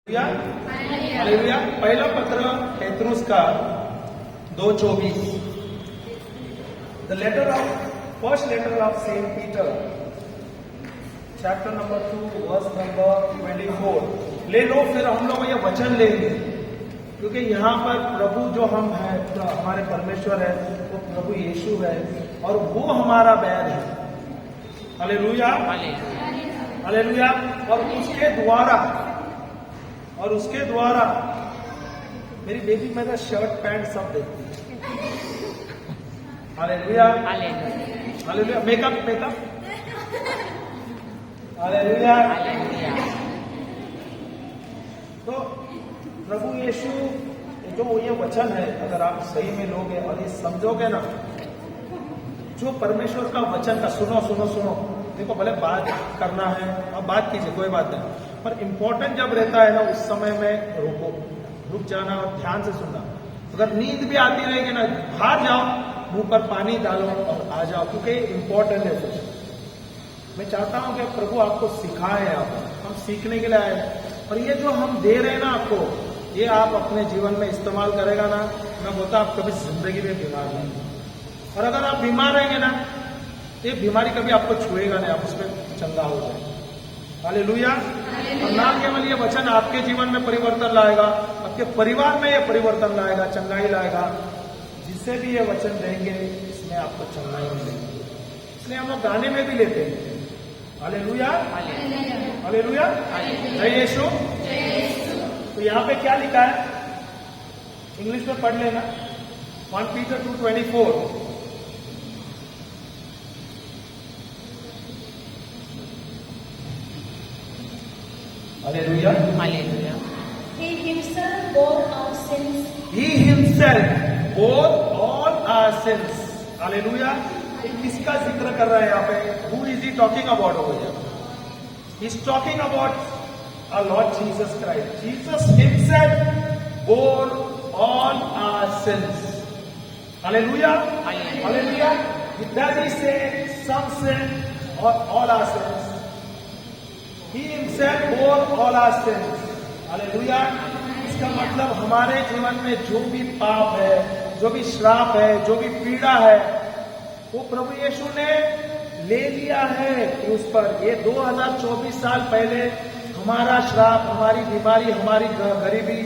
Hallelujah. पहला पत्र पेत्रुस का 2:24। The letter of first letter of saint Peter chapter number 2 verse number 24। ले लो, फिर हम लोग ये वचन लेंगे, क्योंकि यहाँ पर प्रभु जो हम हैं, हमारे परमेश्वर है, वो प्रभु यीशु है और वो हमारा बैर है। Hallelujah, hallelujah. और उसके द्वारा मेरी बेबी मेरा शर्ट पैंट सब देखती है। Hallelujah, hallelujah. Makeup hallelujah. तो प्रभु यीशु जो ये वचन है, अगर आप सही में लोगे और ये समझोगे ना, जो परमेश्वर का वचन का सुनो। देखो, भले बात करना है और बात कीजिए, कोई बात नहीं, पर इंपॉर्टेंट जब रहता है ना, उस समय में रुक जाना और ध्यान से सुनना। अगर नींद भी आती रहेगी ना, बाहर जाओ, मुंह पर पानी डालो और आ जाओ, क्योंकि इंपॉर्टेंट है कुछ। मैं चाहता हूं कि प्रभु आपको सिखाए, हम सीखने के लिए आए हैं, और ये जो हम दे रहे हैं ना आपको, ये आप अपने जीवन में इस्तेमाल करेगा ना, मैं बोलता आप कभी जिंदगी में बीमार नहीं। और अगर आप बीमार रहेंगे ना, ये बीमारी कभी आपको छुएगा नहीं, आप उसमें चंगा हो जाए। हालेलुया। और ना केवल ये वचन आपके जीवन में परिवर्तन लाएगा, आपके परिवार में ये परिवर्तन लाएगा, चंगाई लाएगा। जिससे भी ये वचन देंगे, इसमें आपको चंगाई मिलेगी। इसलिए हम लोग गाने में भी लेते हैं, हालेलुया, हालेलुया, जय यीशु। तो यहाँ पे क्या लिखा है, इंग्लिश में पढ़ लेना, 1 Peter 2:24। Hallelujah. Hallelujah. He himself bore our sins. He himself bore all our sins. Hallelujah. किसका जिक्र कर रहा है यहाँ पे? Who is he talking about over here? He is talking about our Lord Jesus Christ. Jesus himself bore all our sins. Hallelujah. Hallelujah. Does he say some sin or all our sins? He himself bore all our sins. Hallelujah. इसका मतलब हमारे जीवन में जो भी पाप है, जो भी श्राप है, जो भी पीड़ा है, वो प्रभु यीशु ने ले लिया है क्रूस पर। ये 2024 साल पहले हमारा श्राप, हमारी बीमारी, हमारी गरीबी,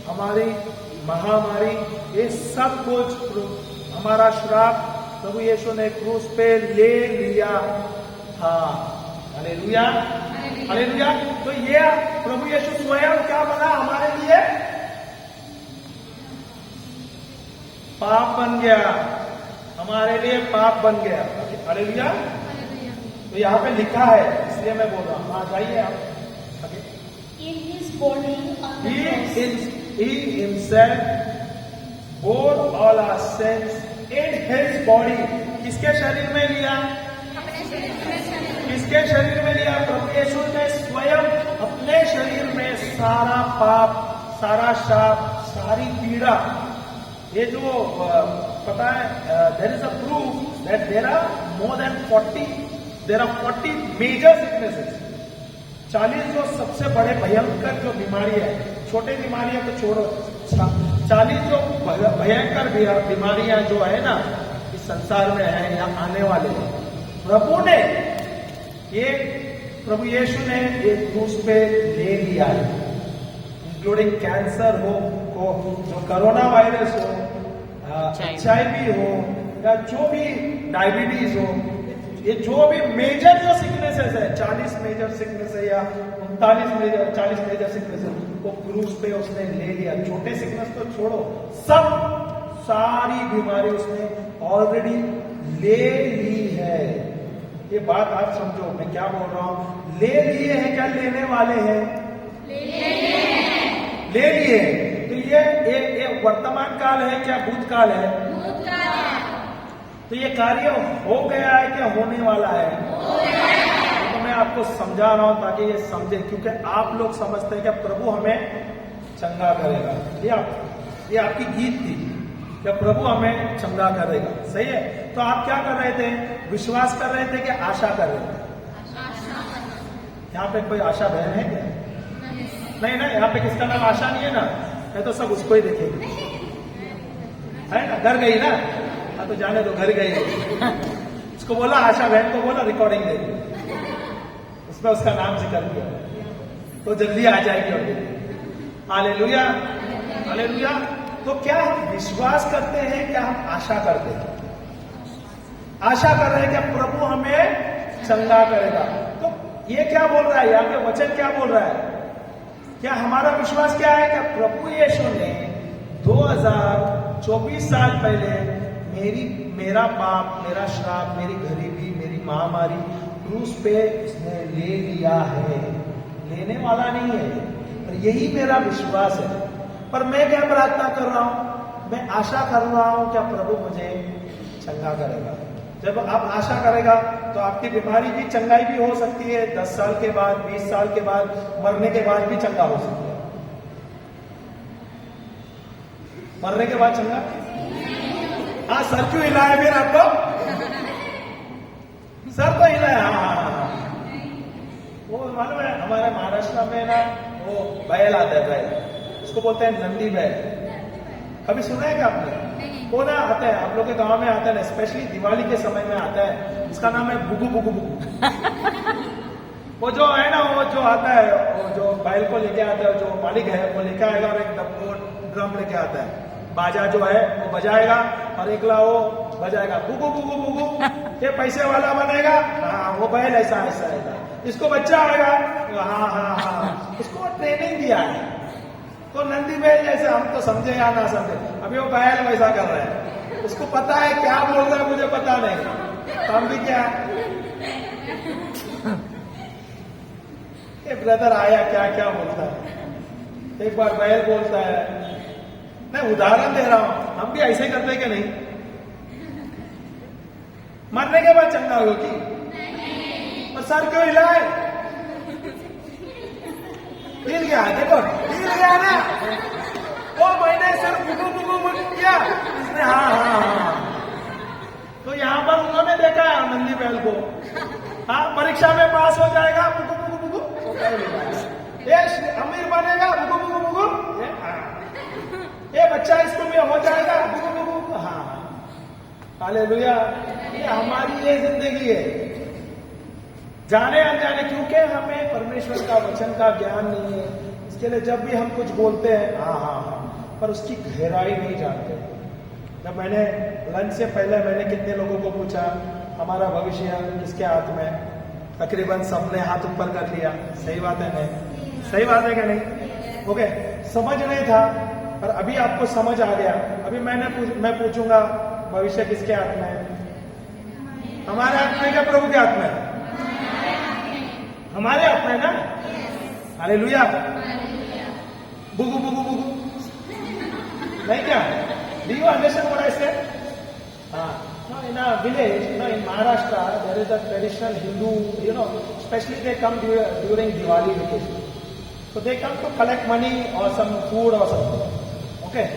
हमारी महामारी, ये सब कुछ हमारा श्राप प्रभु यीशु ने क्रूस पे ले लिया था। Hallelujah, hallelujah. तो ये प्रभु यीशु स्वयं क्या बना हमारे लिए? पाप बन गया, हमारे लिए पाप बन गया। हालेलुया। तो यहाँ पे लिखा है, इसलिए मैं बोल रहा हूँ। हाँ, जाइए आप। In his body on the cross. He himself bore all our sins in his body. किसके शरीर में लिया? किसके शरीर में लिया? प्रभु यीशु ने स्वयं अपने शरीर में सारा पाप, सारा शाप, सारी पीड़ा, ये जो पता है, there is a proof that there are more than 40 major sicknesses. 40 जो सबसे बड़े भयंकर जो बीमारी है, छोटे बीमारियां तो छोड़ो, 40 जो भयंकर बीमारियां जो है ना, इस संसार में है या आने वाले हैं, प्रभु यीशु ने ये क्रूस पे ले लिया है। इंक्लूडिंग कैंसर हो, जो कोरोना वायरस हो, HIV हो, या जो भी डायबिटीज हो, ये जो भी मेजर जो सिकनेसेस है, 40 मेजर सिकनेस है या 40 मेजर सिकनेस है, वो क्रूस पे उसने ले लिया। छोटे सिकनेस तो छोड़ो, सारी बीमारी उसने ऑलरेडी ले ली है। ये बात आप समझो, मैं क्या बोल रहा हूं। ले लिए हैं क्या लेने वाले हैं? ले लिए। तो ये वर्तमान काल है क्या भूतकाल है? तो ये कार्य हो गया है क्या होने वाला है? तो मैं आपको समझा रहा हूं ताकि ये समझे, क्योंकि आप लोग समझते हैं कि प्रभु हमें चंगा करेगा। ये आपकी गीत थी, क्या प्रभु हमें चंगा करेगा। सही है। तो आप क्या कर रहे थे? विश्वास कर रहे थे कि आशा कर रहे थे? यहाँ पे कोई आशा बहन है क्या? नहीं ना, यहाँ पे किसका नाम आशा नहीं है ना, मैं तो सब उसको ही देखेंगे, है ना। घर गई ना, हाँ तो जाने दो, घर गई। उसको बोला, आशा बहन को बोला रिकॉर्डिंग दे, उसमें उसका नाम जिक्र किया, तो जल्दी आ जाएगी। Hallelujah, hallelujah. तो क्या हम विश्वास करते हैं, क्या हम आशा करते हैं? आशा कर रहे हैं कि प्रभु हमें चंगा करेगा। तो ये क्या बोल रहा है, यहाँ पे वचन क्या बोल रहा है? क्या हमारा विश्वास क्या है कि प्रभु यीशु ने 2024 साल पहले मेरा पाप, मेरा श्राप, मेरी गरीबी, मेरी महामारी क्रूस पे उसने ले लिया है, लेने वाला नहीं है। और यही मेरा विश्वास है। पर मैं क्या प्रार्थना कर रहा हूं? मैं आशा कर रहा हूं कि प्रभु मुझे चंगा करेगा। जब आप आशा करेगा तो आपकी बीमारी की चंगाई भी हो सकती है, 10 साल के बाद, 20 साल के बाद, मरने के बाद भी चंगा हो सकती है। मरने के बाद चंगा? हाँ, सर क्यों हिलाया फिर आपको? सर तो हिलाया। हाँ, वो मालूम है हमारे महाराष्ट्र में ना, वो बैल आता है, बैल, उसको बोलते हैं नंदी बैल। कभी सुना है क्या आपने? वो ना आता है, आप लोग के गांव में आता है ना, स्पेशली दिवाली के समय में आता है। इसका नाम है बुगु बुगु बुगु। वो जो है ना, वो जो आता है, वो जो बैल को लेके आता है, जो मालिक है वो लेके आएगा और एक ड्रम लेके आता है, बाजा जो है वो बजाएगा और एकला वो बजाएगा बुगु बुगु बुगु। ये पैसे वाला बनेगा, हाँ वो बैल ऐसा ऐसा आएगा। इसको बच्चा आएगा, हाँ हाँ हाँ, उसको ट्रेनिंग दिया है। तो नंदी बैल जैसे, हम तो समझे या ना समझे, अभी वो बैल वैसा कर रहा है, उसको पता है क्या बोल रहा है, मुझे पता नहीं, तो हम भी क्या, ये ब्रदर आया क्या क्या बोलता है। एक बार बैल बोलता है, मैं उदाहरण दे रहा हूं, हम भी ऐसे करते हैं कि नहीं? मरने के बाद चंगा होगी, और सर क्यों हिला है? हिल गया, देखो हिल गया ना, वो मैंने सर बुगु बुगु बुगु किया इसने, हाँ हाँ हाँ। तो यहाँ पर उन्होंने देखा है नंदी बैल को, हाँ परीक्षा में पास हो जाएगा बुगु बुगु बुगु, ये अमीर बनेगा बुगु बुगु बुगु, ये बच्चा स्कूल में हो जाएगा बुगु बुगु बुगु, हाँ। हालेलुया। ये हमारी ये जिंदगी है, जाने अनजाने, क्योंकि हमें परमेश्वर का वचन का ज्ञान नहीं है। इसके लिए जब भी हम कुछ बोलते हैं, हाँ हाँ हाँ, पर उसकी गहराई नहीं जानते। जब मैंने लंच से पहले मैंने कितने लोगों को पूछा हमारा भविष्य किसके हाथ में, तकरीबन सबने हाथ ऊपर कर लिया। सही बात है नहीं? सही बात है क्या नहीं? ओके, समझ नहीं था, पर अभी आपको समझ आ गया। अभी मैं पूछूंगा भविष्य किसके हाथ में है? हमारे हाथ में क्या प्रभु के हाथ में है? हमारे हाथ में ना। हालेलुया। बुगु बुगु बुगु नहीं क्या? Do you understand what I said? No, in a village, in Maharashtra, there is a traditional Hindu, especially they come during Diwali vacation. So they come to collect money or some food or something. Okay?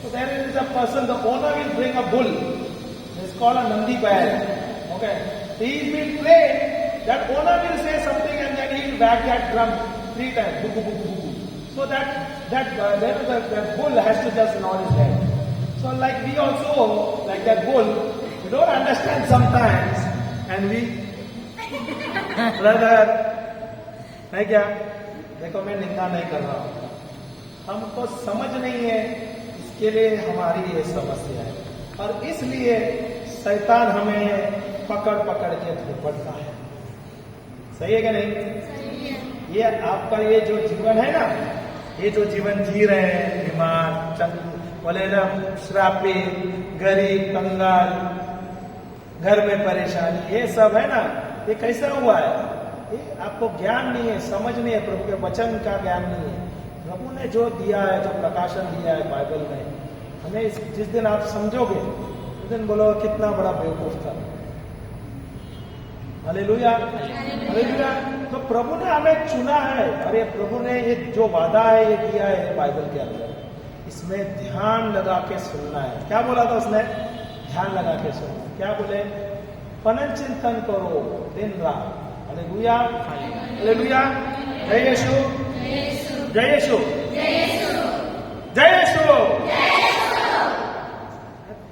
So there is a person, the owner will bring a bull. It's called a Nandi Bail. Okay? He will play, that owner will say something and then he will whack that drum 3 times. Bugu, bugu, bugu. So that bull has to just nod his head. So like we also, like that bull, we don't understand sometimes and we, brother, है क्या? देखो मैं निंदा नहीं कर रहा हूँ, हमको समझ नहीं है, इसके लिए हमारी ये समस्या है। और इसलिए शैतान हमें पकड़ पकड़ के धोपड़ता है। सही है क्या नहीं? ये आपका ये जो जीवन है ना, ये जो जीवन जी रहे हैं, बीमार, बोले ना, श्रापित, गरीब, कंगाल, घर में परेशानी, ये सब है ना, ये कैसा हुआ है? ये आपको ज्ञान नहीं है, समझ नहीं है, प्रभु के वचन का ज्ञान नहीं है। प्रभु ने जो दिया है, जो प्रकाशन दिया है बाइबल में, हमें जिस दिन आप समझोगे उस दिन बोलो कितना बड़ा बेवकूफ था। Hallelujah, hallelujah. तो प्रभु ने हमें चुना है, अरे प्रभु ने ये जो वादा है ये दिया है बाइबल के अंदर, इसमें ध्यान लगा के सुनना है। क्या बोला था उसने? ध्यान लगा के सुनना। क्या बोले? मनन चिंतन करो दिन रात। Hallelujah, hallelujah. जय यीशु। जय यीशु, जय यीशु।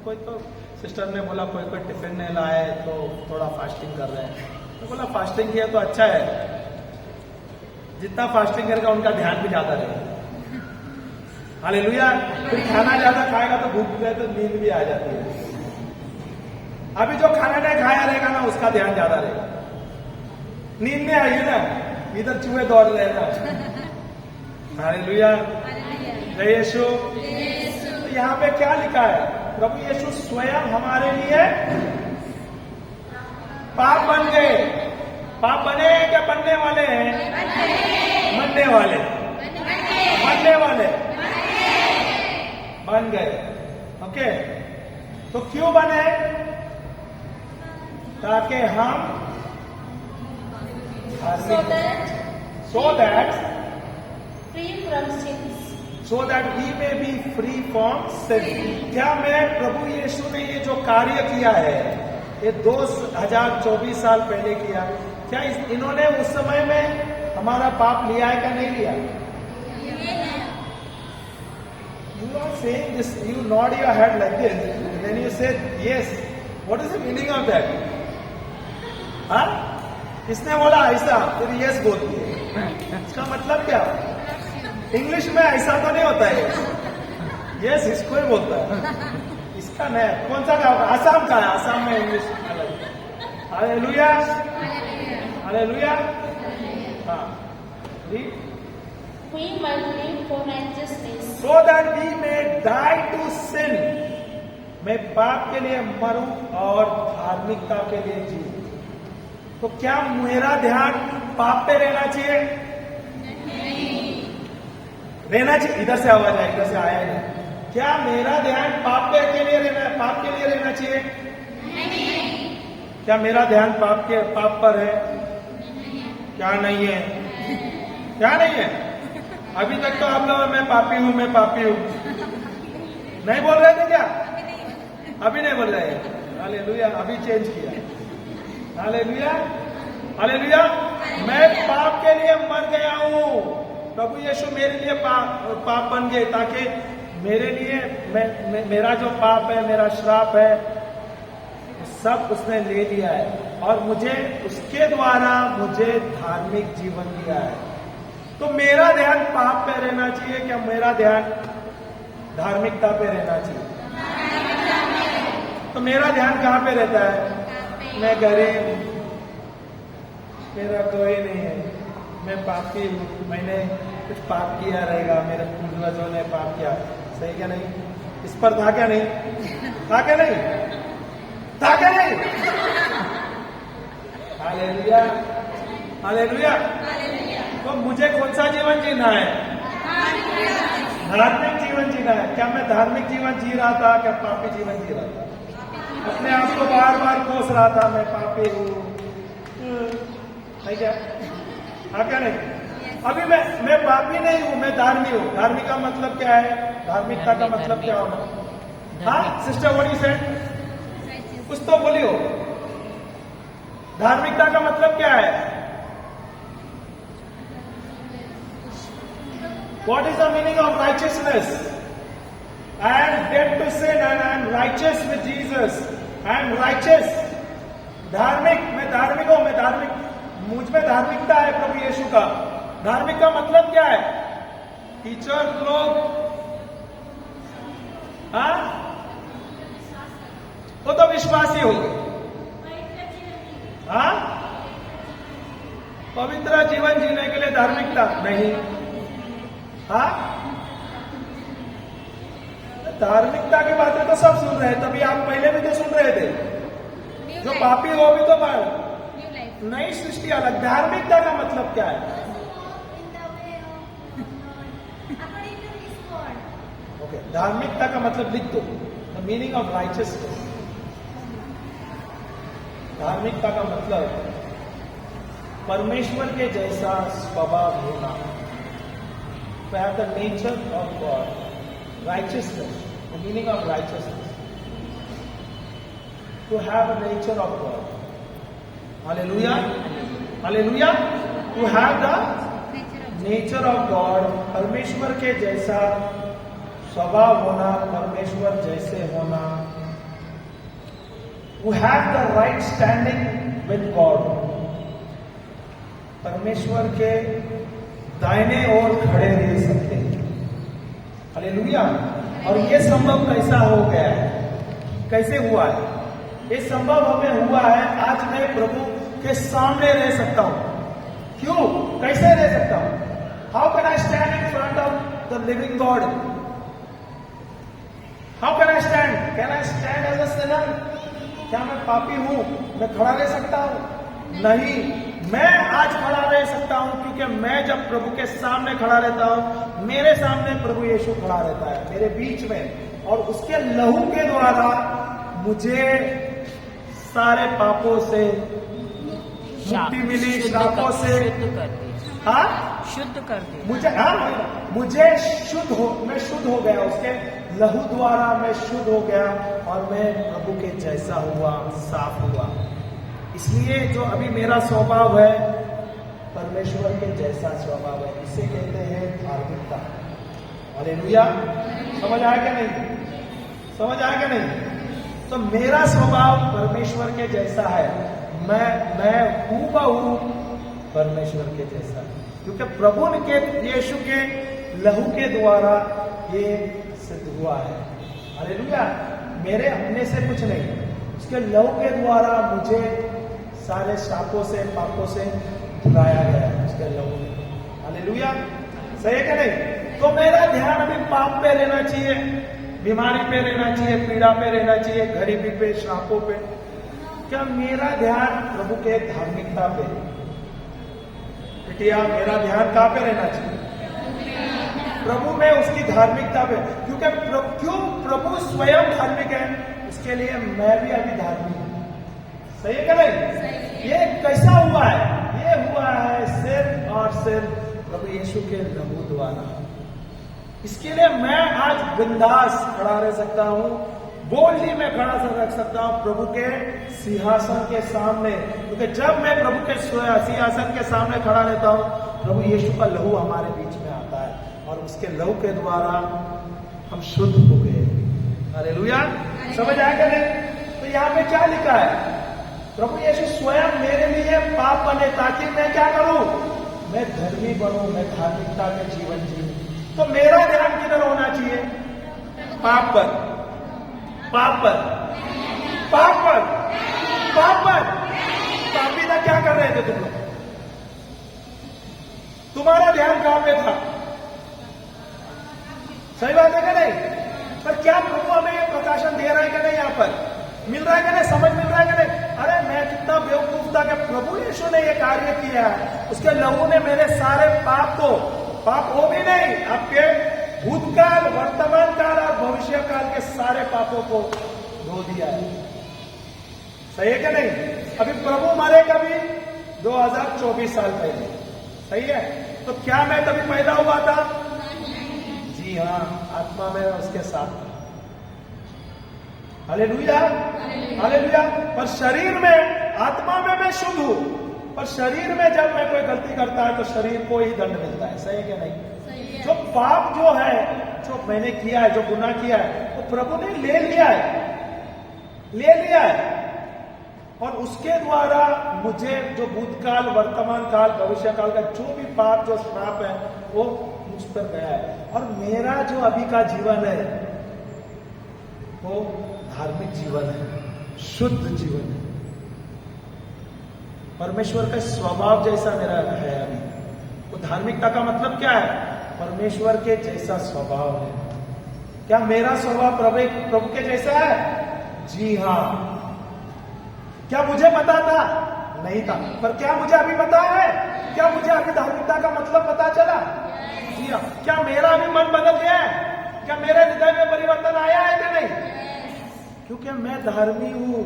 कोई तो सिस्टर ने बोला कोई कोई टिफिन नहीं लाए तो थोड़ा फास्टिंग कर रहे हैं। तो बोला फास्टिंग किया तो अच्छा है, जितना फास्टिंग करेगा उनका ध्यान भी ज्यादा रहेगा। हालेलुया। फिर खाना ज्यादा खाएगा तो भूख गए तो नींद भी आ जाती है। अभी जो खाना नहीं खाया रहेगा ना उसका ध्यान ज्यादा रहेगा। नींद नहीं आई ना, इधर चूहे दौड़ रहे हैं ना। हालेलुया, जय यीशु। तो यहाँ पे क्या लिखा है? प्रभु यीशु स्वयं हमारे लिए पाप बन गए। पाप बने क्या बनने वाले हैं? बनने वाले, बनने वाले, बन गए। ओके, तो क्यों बने? ताकि हम so that free from sins. so that we may be free from sin. क्या मैं प्रभु यीशु ने ये जो कार्य किया है ये 2024 साल पहले किया, क्या इन्होंने उस समय में हमारा पाप लिया है क्या नहीं लिया? You are saying this, you nod your head like this, and then you say yes. What is the meaning of that? हाँ, इसने बोला ऐसा, फिर यस बोलती है। इसका मतलब क्या? इंग्लिश में ऐसा तो नहीं होता है, यस इसको ही बोलता है, इसका नहीं। कौन सा का होगा? आसाम का है, आसाम में इंग्लिश अलग। Hallelujah, hallelujah. हाँ, We might live for righteousness. so that we may die to sin. मैं पाप के लिए मरूं और धार्मिकता के लिए जीऊं। तो क्या मेरा ध्यान पाप पे रहना चाहिए? रहना चाहिए। इधर से आवाज आया, इधर से आया नहीं। क्या मेरा ध्यान पाप पे के लिए रहना, पाप के लिए रहना चाहिए? क्या मेरा ध्यान पाप पर है? क्या नहीं है? क्या नहीं है? अभी तक तो आप लोग मैं पापी हूं, मैं पापी हूं नहीं बोल रहे थे क्या? अभी नहीं बोल रहे। हालेलुया, अभी चेंज किया। Hallelujah, hallelujah. मैं पाप के लिए मर गया हूं। प्रभु यीशु मेरे लिए पाप बन गए ताकि मेरे लिए मेरा जो पाप है, मेरा श्राप है, सब उसने ले लिया है और मुझे उसके द्वारा मुझे धार्मिक जीवन दिया है। तो मेरा ध्यान पाप पे रहना चाहिए क्या मेरा ध्यान धार्मिकता पे रहना चाहिए? तो मेरा ध्यान कहाँ पे रहता है? मैं गरीब हूं, मेरा कोई नहीं है, मैं पापी हूं, मैंने कुछ पाप किया रहेगा, मेरे पूर्वजों ने पाप किया। सही क्या नहीं? इस पर था क्या नहीं? था क्या नहीं? था क्या नहीं? Hallelujah, hallelujah. तो मुझे कौन सा जीवन जीना है? धार्मिक जीवन जीना है। क्या मैं धार्मिक जीवन जी रहा था? क्या पापी जीवन जी रहा था? अपने आप को बार बार कोस रहा था, मैं पापी हूं, नहीं क्या? हाँ क्या नहीं? अभी मैं पापी नहीं हूं, मैं धार्मिक हूं। धार्मिक का मतलब क्या है? धार्मिकता का मतलब क्या होगा? हाँ सिस्टर, व्हाट यू सेड? कुछ तो बोलियो। धार्मिकता का मतलब क्या है? What is the meaning of righteousness? I am dead to sin and I am righteous with Jesus. I am righteous. धार्मिक, मैं धार्मिक हूं, मैं धार्मिक, मुझ में धार्मिकता है प्रभु यीशु का। धार्मिक का मतलब क्या है? टीचर लोग, हाँ, वो तो विश्वासी हो गए। हाँ, पवित्र जीवन जीने के लिए धार्मिकता नहीं। हाँ, धार्मिकता की बातें तो सब सुन रहे हैं, तभी आप पहले भी तो सुन रहे थे। जो पापी हो भी तो नई सृष्टि अलग। धार्मिकता का मतलब क्या है? ओके, धार्मिकता का मतलब लिख दो। The meaning of righteousness. धार्मिकता का मतलब परमेश्वर के जैसा स्वभाव होना। To have the nature of God, righteousness, the meaning of righteousness. To have a nature of God. Hallelujah. Hallelujah. To have the nature of God, परमेश्वर के जैसा स्वभाव होना, परमेश्वर जैसे होना, who have the right standing with God, परमेश्वर के दाहिने ओर खड़े रह सकते हैं। हालेलुया। और ये संभव कैसा हो गया है, कैसे हुआ है? ये संभव हमें हुआ है, आज मैं प्रभु के सामने रह सकता हूं। क्यों? कैसे रह सकता हूं? How can I stand in front of the living God? How can I stand? Can I stand as a sinner? क्या मैं पापी हूं? मैं खड़ा रह सकता हूं? नहीं, मैं आज खड़ा रह सकता हूं क्योंकि मैं जब प्रभु के सामने खड़ा रहता हूं, मेरे सामने प्रभु यीशु खड़ा रहता है, मेरे बीच में, और उसके लहू के द्वारा मुझे सारे पापों से मुक्ति मिली, शापों से शुद्ध कर दे। मुझे शुद्ध हो, मैं शुद्ध हो गया, उसके लहू द्वारा मैं शुद्ध हो गया और मैं प्रभु के जैसा हुआ, साफ हुआ। इसलिए जो अभी मेरा स्वभाव है परमेश्वर के जैसा स्वभाव है, इसे कहते हैं धार्मिकता। हालेलुया। समझ आया क्या नहीं? समझ आया क्या नहीं? तो मेरा स्वभाव परमेश्वर के जैसा है, मैं हूबहू परमेश्वर के जैसा, क्योंकि प्रभु के यीशु के लहू के द्वारा ये सिद्ध हुआ है। हालेलुया। मेरे अपने से कुछ नहीं, उसके लहू के द्वारा मुझे सारे शापों से, पापों से धुलाया गया है उसके लहू में। हालेलुया। सही है क्या नहीं? तो मेरा ध्यान अभी पाप पे रहना चाहिए, बीमारी पे रहना चाहिए, पीड़ा पे रहना चाहिए, गरीबी पे, श्रापों पे? क्या मेरा ध्यान प्रभु के धार्मिकता पे? बेटिया, मेरा ध्यान कहां पे रहना चाहिए? प्रभु में, उसकी धार्मिकता पे। क्योंकि क्यों? प्रभु स्वयं धार्मिक है, उसके लिए मैं भी अभी धार्मिक हूं। सही है क्या नहीं? ये कैसा हुआ है? ये हुआ है सिर्फ और सिर्फ प्रभु यीशु के लहू द्वारा। इसके लिए मैं आज बिंदास खड़ा रह सकता हूं, बोल्डली मैं खड़ा रख सकता हूं प्रभु के सिंहासन के सामने, क्योंकि जब मैं प्रभु के सिंहासन के सामने खड़ा रहता हूं, प्रभु यीशु का लहू हमारे बीच में आता है और उसके लहू के द्वारा हम शुद्ध हो गए। हालेलुया। समझ आया क्या नहीं? तो यहाँ पे क्या लिखा है? प्रभु यीशु स्वयं मेरे लिए पाप बने ताकि मैं क्या करूं? मैं धर्मी बनूं, मैं धार्मिकता के जीवन जीऊं। तो मेरा ध्यान किधर होना चाहिए? पाप पर, पाप पर, पाप पर, पाप पर। पापी ना क्या कर रहे थे तुम लोग? तुम्हारा ध्यान कहां पे था? सही बात है क्या नहीं? पर क्या प्रभु हमें ये प्रकाशन दे रहा है क्या नहीं? यहाँ पर मिल रहा है क्या नहीं? समझ मिल रहा है क्या नहीं? अरे मैं कितना बेवकूफ था कि प्रभु यीशु ने ये कार्य किया है, उसके लहू ने मेरे सारे पाप को, पाप वो भी नहीं, आपके भूतकाल, वर्तमान काल और भविष्य काल के सारे पापों को धो दिया है। सही है क्या नहीं? अभी प्रभु मरे कभी 2024 साल पहले, सही है? तो क्या मैं कभी पैदा हुआ था? जी हाँ, आत्मा में उसके साथ था। Hallelujah, hallelujah. पर शरीर में, आत्मा में मैं शुद्ध हूं, पर शरीर में जब मैं कोई गलती करता है तो शरीर को ही दंड मिलता है। सही है क्या नहीं? जो पाप जो है, जो मैंने किया है, जो गुनाह किया है, वो प्रभु ने ले लिया है, ले लिया है, और उसके द्वारा मुझे जो भूतकाल, वर्तमान काल, भविष्य काल का जो भी पाप, जो श्राप है, वो मुझ पर गया है। और मेरा जो अभी का जीवन है वो धार्मिक जीवन है, शुद्ध जीवन है, परमेश्वर का स्वभाव जैसा मेरा है अभी। वो धार्मिकता का मतलब क्या है? परमेश्वर के जैसा स्वभाव है। क्या मेरा स्वभाव प्रभु के जैसा है? जी हाँ। क्या मुझे पता था? नहीं था। पर क्या मुझे अभी पता है? क्या मुझे अभी धार्मिकता का मतलब पता चला? जी हाँ। क्या मेरा अभी मन बदल गया है? क्या मेरे हृदय में परिवर्तन आया है कि नहीं? क्योंकि मैं धर्मी हूं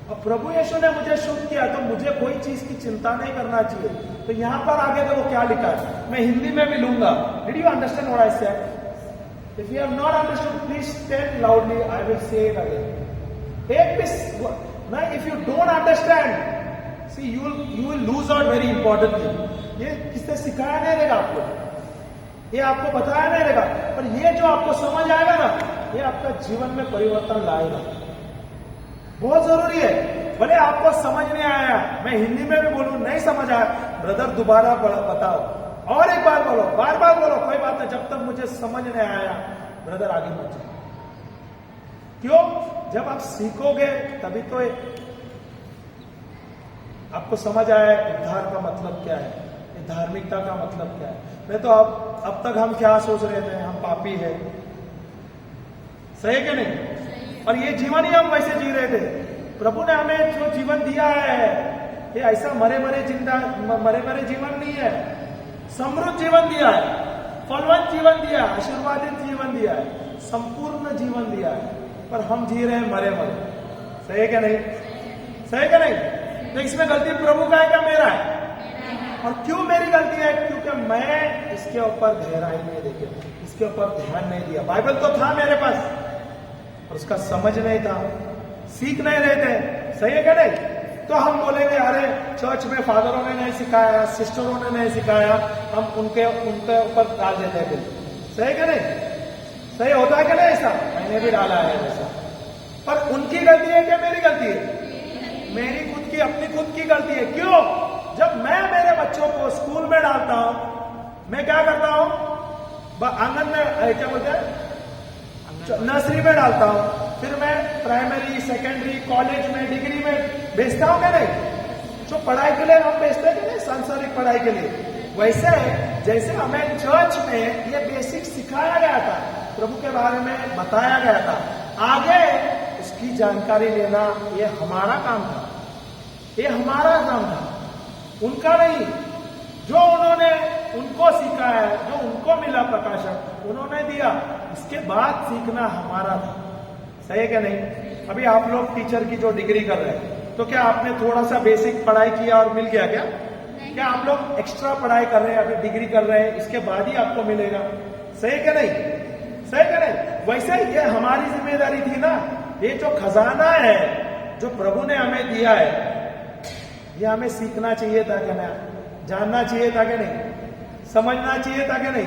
और प्रभु यीशु ने मुझे शुद्ध किया, तो मुझे कोई चीज की चिंता नहीं करना चाहिए। तो यहां पर आगे देखो क्या लिखा है, मैं हिंदी में भी लूंगा। Did you understand what I said? If you have not understood please tell loudly, I will say it again. Take this. Now if you don't understand, see you will lose out very important thing. ये किसने सिखाया नहीं रहेगा आपको, ये आपको बताया नहीं रहेगा, पर ये जो आपको समझ आएगा ना, ये आपका जीवन में परिवर्तन लाएगा। बहुत जरूरी है। भले आपको समझ नहीं आया, मैं हिंदी में भी बोलूं, नहीं समझ आया, ब्रदर दोबारा बताओ, और एक बार बोलो, बार बार बोलो, कोई बात नहीं, जब तक मुझे समझ नहीं आया ब्रदर आगे मत जाओ। क्यों? जब आप सीखोगे तभी तो आपको समझ आया उद्धार का मतलब क्या है, धार्मिकता का मतलब क्या है। नहीं तो अब तक हम क्या सोच रहे थे, हम पापी है, सही है कि नहीं? और ये जीवन ही हम वैसे जी रहे थे। प्रभु ने हमें जो जीवन दिया है, ये ऐसा मरे मरे जीवन नहीं है, समृद्ध जीवन दिया है, फलवंत जीवन दिया है, आशीर्वादित जीवन दिया है, संपूर्ण जीवन दिया है, पर हम जी रहे हैं मरे मरे। सही है क्या नहीं? सही है क्या नहीं? तो इसमें गलती प्रभु का है क्या मेरा है? और क्यों मेरी गलती है? क्योंकि मैं इसके ऊपर गहराई नहीं देखे, इसके ऊपर ध्यान नहीं दिया। बाइबल तो था मेरे पास, और उसका समझ नहीं था, सीख नहीं रहे थे। सही है क्या नहीं? तो हम बोलेंगे अरे चर्च में फादरों ने नहीं सिखाया, सिस्टरों ने नहीं सिखाया, हम उनके ऊपर डाल देते हैं। सही है क्या नहीं? सही होता है क्या नहीं? ऐसा मैंने भी डाला है वैसा, पर उनकी गलती है क्या मेरी गलती है? मेरी खुद की, अपनी खुद की गलती है। क्यों? जब मैं मेरे बच्चों को स्कूल में डालता हूं, मैं क्या करता हूं? आंगन में क्या बोलते हैं, नर्सरी में डालता हूं, फिर मैं प्राइमरी, सेकेंडरी, कॉलेज में, डिग्री में भेजता हूं क्या नहीं? जो पढ़ाई के लिए हम भेजते हैं कि नहीं, सांसारिक पढ़ाई के लिए, वैसे जैसे हमें चर्च में ये बेसिक सिखाया गया था, प्रभु के बारे में बताया गया था, आगे उसकी जानकारी लेना ये हमारा काम था, ये हमारा काम था, उनका नहीं। जो उन्होंने उनको सिखाया, जो उनको मिला प्रकाशन, उन्होंने दिया, इसके बाद सीखना हमारा था। सही है क्या नहीं? अभी आप लोग टीचर की जो डिग्री कर रहे हैं, तो क्या आपने थोड़ा सा बेसिक पढ़ाई किया और मिल गया क्या? क्या आप लोग एक्स्ट्रा पढ़ाई कर रहे हैं, अभी डिग्री कर रहे हैं, इसके बाद ही आपको मिलेगा? सही है क्या नहीं? सही है क्या नहीं? वैसे ये हमारी जिम्मेदारी थी ना, ये जो खजाना है जो प्रभु ने हमें दिया है, ये हमें सीखना चाहिए था क्या नहीं? जानना चाहिए था क्या नहीं? समझना चाहिए था क्या नहीं?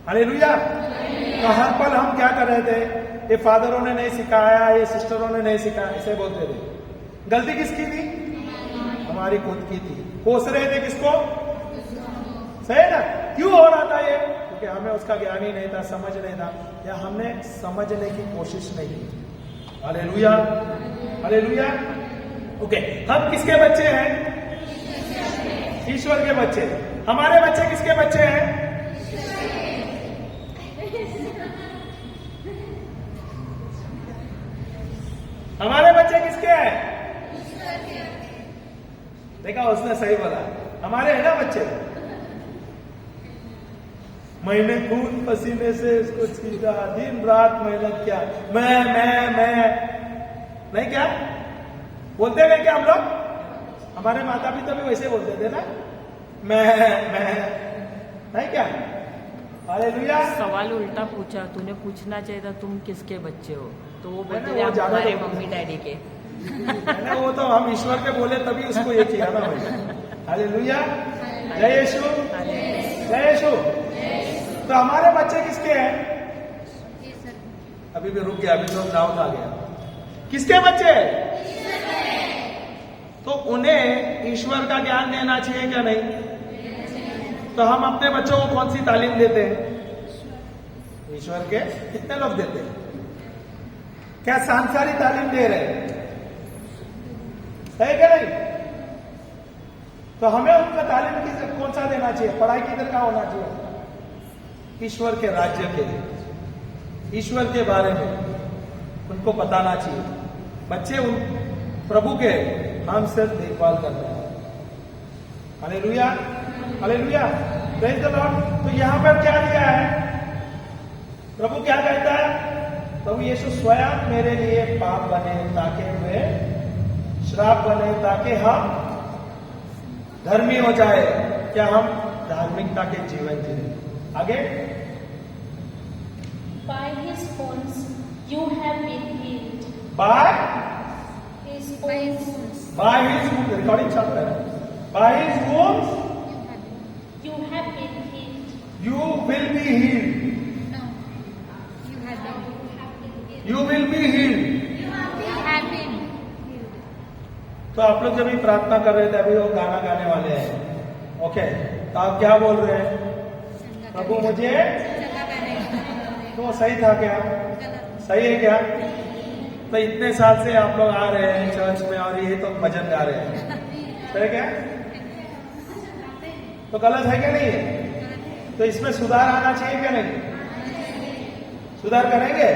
हालेलुया। तो हर पल हम क्या कर रहे थे? ये फादरों ने नहीं सिखाया, ये सिस्टरों ने नहीं सिखाया, ऐसे बोलते थे। गलती किसकी थी? हमारी खुद की थी। कोस रहे थे किसको? सही ना? क्यों हो रहा था ये? क्योंकि हमें उसका ज्ञान ही नहीं था, समझ नहीं था, या हमने समझने की कोशिश नहीं की। Hallelujah, hallelujah. ओके, हम किसके बच्चे हैं? ईश्वर के बच्चे। हमारे बच्चे किसके बच्चे हैं? हमारे बच्चे किसके हैं? देखा, उसने सही बोला, हमारे हैं ना बच्चे। मैंने खून पसीने से इसको सीधा, दिन रात मेहनत किया, मैं नहीं, क्या बोलते हैं क्या हम लोग? हमारे माता पिता भी वैसे बोलते थे ना, मैं नहीं क्या? हालेलुया। सवाल उल्टा पूछा, तूने पूछना चाहिए था तुम किसके बच्चे हो, तो वो बोलते थे वो आप ज्यादा हमारे तो- मम्मी डैडी के। वो तो हम ईश्वर के बोले तभी उसको ये किया ना भाई। हालेलुया, जय यीशु, जय यीशु। तो हमारे बच्चे किसके हैं? अभी भी रुक गया, अभी तो डाउन आ गया। किसके बच्चे? तो उन्हें ईश्वर का ज्ञान देना चाहिए क्या नहीं? तो हम अपने बच्चों को कौन सी तालीम देते हैं? ईश्वर के कितने लोग देते हैं? क्या सांसारिक तालीम दे रहे हैं? सही क्या नहीं? तो हमें उनका तालीम कौन सा देना चाहिए? पढ़ाई किधर का होना चाहिए? ईश्वर के राज्य के लिए, ईश्वर के बारे में उनको बताना चाहिए। बच्चे उन प्रभु के हम सिर्फ देखभाल करते हैं। Hallelujah, hallelujah, praise the Lord. तो यहां पर क्या दिया है? प्रभु क्या कहता है? प्रभु यीशु स्वयं मेरे लिए पाप बने ताकि वे श्राप बने, ताकि हम धर्मी हो जाए। क्या हम धार्मिकता के जीवन जिए? आगे, By his wounds you have been healed. By His wounds. By his recording चल रहा है। By his wounds you have been healed. you will be healed. No. You have been. You will be healed. You have been. तो आप लोग जब भी प्रार्थना कर रहे थे, अभी वो गाना गाने वाले हैं, ओके, तो आप क्या बोल रहे हैं? प्रभु मुझे, तो वो सही था क्या? सही है क्या? तो इतने साल से आप लोग आ रहे हैं चर्च में और ये तो भजन गा रहे हैं, सही क्या? तो गलत है क्या? नहीं है? तो इसमें सुधार आना चाहिए क्या? नहीं? सुधार करेंगे?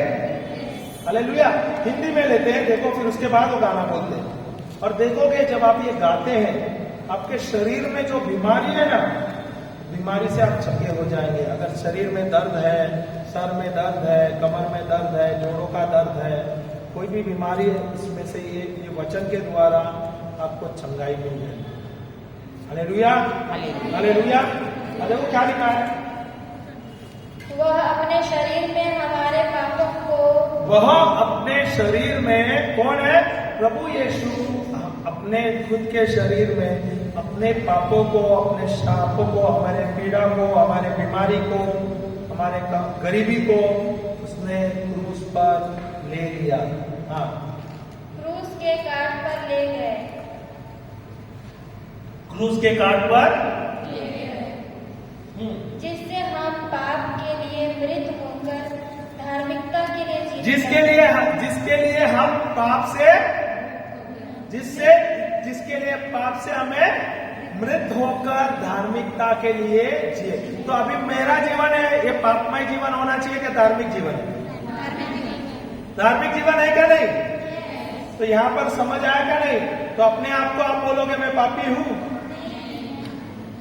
हालेलुया। हिंदी में लेते हैं, देखो, फिर उसके बाद वो गाना बोलते हैं और देखोगे जब आप ये गाते हैं, आपके शरीर में जो बीमारी है ना, बीमारी से आप चंगे हो जाएंगे। अगर शरीर में दर्द है, सर में दर्द है, कमर में दर्द है, जोड़ों का दर्द है, कोई भी बीमारी है, इसमें से ये वचन के द्वारा आपको चंगाई मिल जाएगी। Hallelujah, hallelujah. अरे वो क्या लिखा है? वह अपने शरीर में हमारे पापों को, वह अपने शरीर में, कौन है? प्रभु यीशु अपने खुद के शरीर में अपने पापों को, अपने शापों को, हमारे पीड़ा को, हमारे बीमारी को, हमारे गरीबी को उसने क्रूस पर ले लिया। हाँ, क्रूस के काट पर ले गए। क्रूस के काट पर, जिससे हम पाप के लिए मृत होकर धार्मिकता के लिए जीते। जिसके लिए हम पाप से, जिसके लिए पाप से हमें मृत होकर धार्मिकता के लिए जिए। तो अभी मेरा जीवन है, ये पापमय जीवन होना चाहिए क्या धार्मिक जीवन? धार्मिक जीवन है क्या? नहीं? तो यहां पर समझ आया क्या? नहीं? तो अपने आप को आप बोलोगे मैं पापी हूं,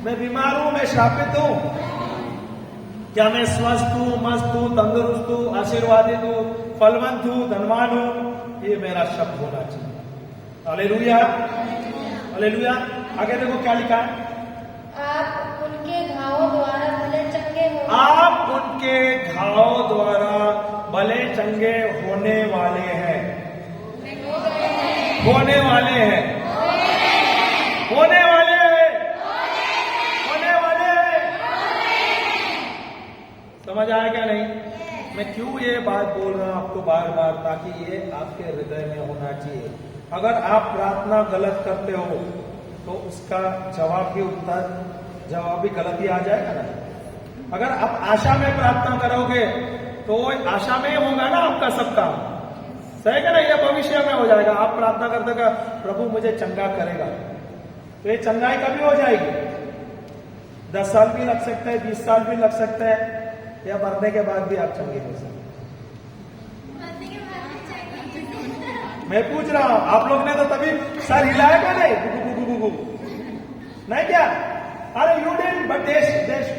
मैं बीमार हूं, मैं श्रापित हूं, क्या मैं स्वस्थ हूं, मस्त हूं, तंदुरुस्त हूं, आशीर्वादित हूं, फलवंत हूं, धनवान हूं? ये मेरा शब्द होना चाहिए। Hallelujah, hallelujah. आगे देखो क्या लिखा है? आप उनके घावों द्वारा भले चंगे हो। आप उनके घाव द्वारा भले चंगे होने वाले हैं। होने वाले हैं, होने वाले हैं, होने वाले हैं। समझ आया क्या? नहीं? मैं क्यों ये बात बोल रहा हूं आपको बार बार, ताकि ये आपके हृदय में होना चाहिए। अगर आप प्रार्थना गलत करते हो तो उसका जवाब भी गलत ही आ जाएगा ना। अगर आप आशा में प्रार्थना करोगे तो आशा में ही होगा ना आपका सब काम, सही है ना? ये भविष्य में हो जाएगा। आप प्रार्थना करते का प्रभु मुझे चंगा करेगा, तो ये चंगाई कभी हो जाएगी? 10 साल भी लग सकते हैं, 20 साल भी लग सकते हैं, या मरने के बाद भी आप चंगे हो सकते हैं। मैं पूछ रहा हूं, आप लोग ने तो तभी सर हिलाया क्या? नहीं, नहीं क्या? अरे you did, but they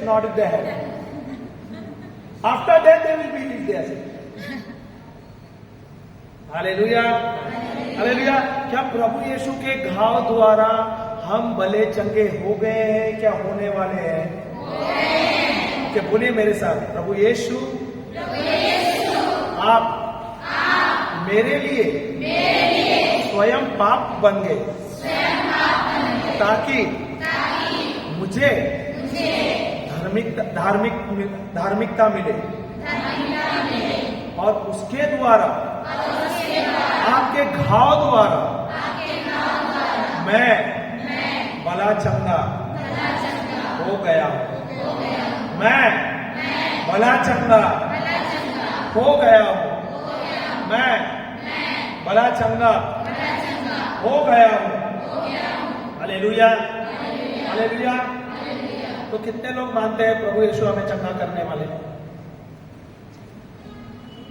not there. After death they will be there. Hallelujah, hallelujah. क्या प्रभु यीशु के घाव द्वारा हम भले चंगे हो गए हैं क्या होने वाले हैं? क्या बोलिए मेरे साथ, प्रभु यीशु आप मेरे लिए स्वयं पाप बन गए ताकि मुझे धार्मिकता मिले और उसके द्वारा आपके घाव द्वारा मैं भला चंगा हो गया हूं। मैं भला चंगा हो गया हूं। मैं भला चंगा हो गया हूं। Hallelujah, hallelujah. तो कितने लोग मानते हैं प्रभु यीशु हमें चंगा करने वाले?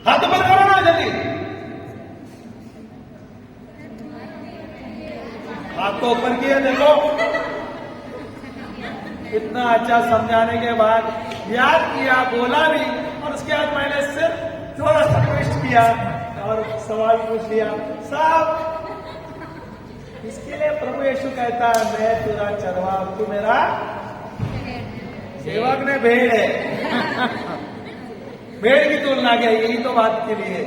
हाथ ऊपर करो ना जल्दी, हाथ को ऊपर किया। देखो इतना अच्छा समझाने के बाद याद किया, बोला भी, और उसके बाद मैंने सिर्फ थोड़ा सा ट्विस्ट किया और सवाल पूछ लिया सब। इसके लिए प्रभु यीशु कहता है मैं तेरा चरवा, तू मेरा सेवक ने भेड़ है। भेड़ की तुलना क्या? यही तो बात के लिए